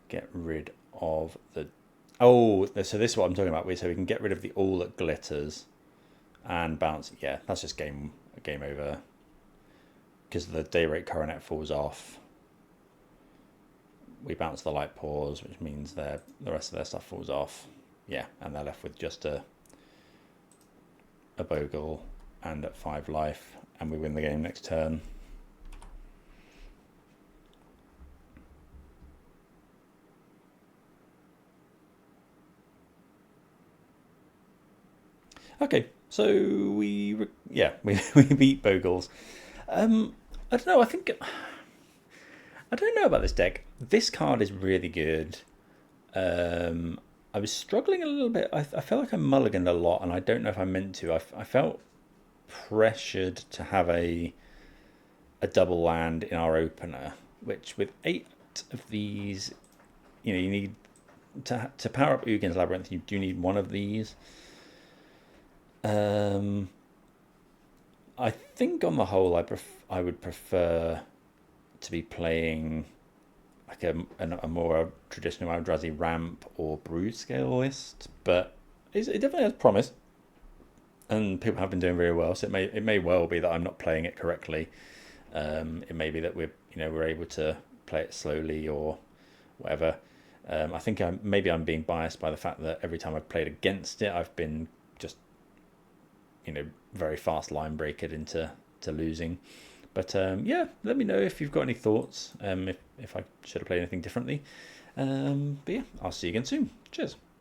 Get rid of the... Oh, so this is what I'm talking about. So we can get rid of the all that glitters and bounce. Yeah, that's just game over. Because the day rate coronet falls off. We bounce the light pause, which means the rest of their stuff falls off. Yeah, and they're left with just a bogle and at 5 life, and we win the game next turn. Okay, so we beat Bogles. I don't know. I don't know about this deck. This card is really good. I was struggling a little bit. I felt like I mulliganed a lot, and I don't know if I meant to. I felt pressured to have a double land in our opener, which with 8 of these, you need to power up Ugin's Labyrinth. You do need one of these. I think on the whole, I would prefer to be playing like a more traditional Eldrazi ramp or brood scale list, but it definitely has promise, and people have been doing very well. So it may well be that I'm not playing it correctly. It may be that we're able to play it slowly or whatever. I think maybe I'm being biased by the fact that every time I've played against it, I've been just very fast line breakered into losing. But yeah, let me know if you've got any thoughts, if I should have played anything differently. But yeah, I'll see you again soon. Cheers.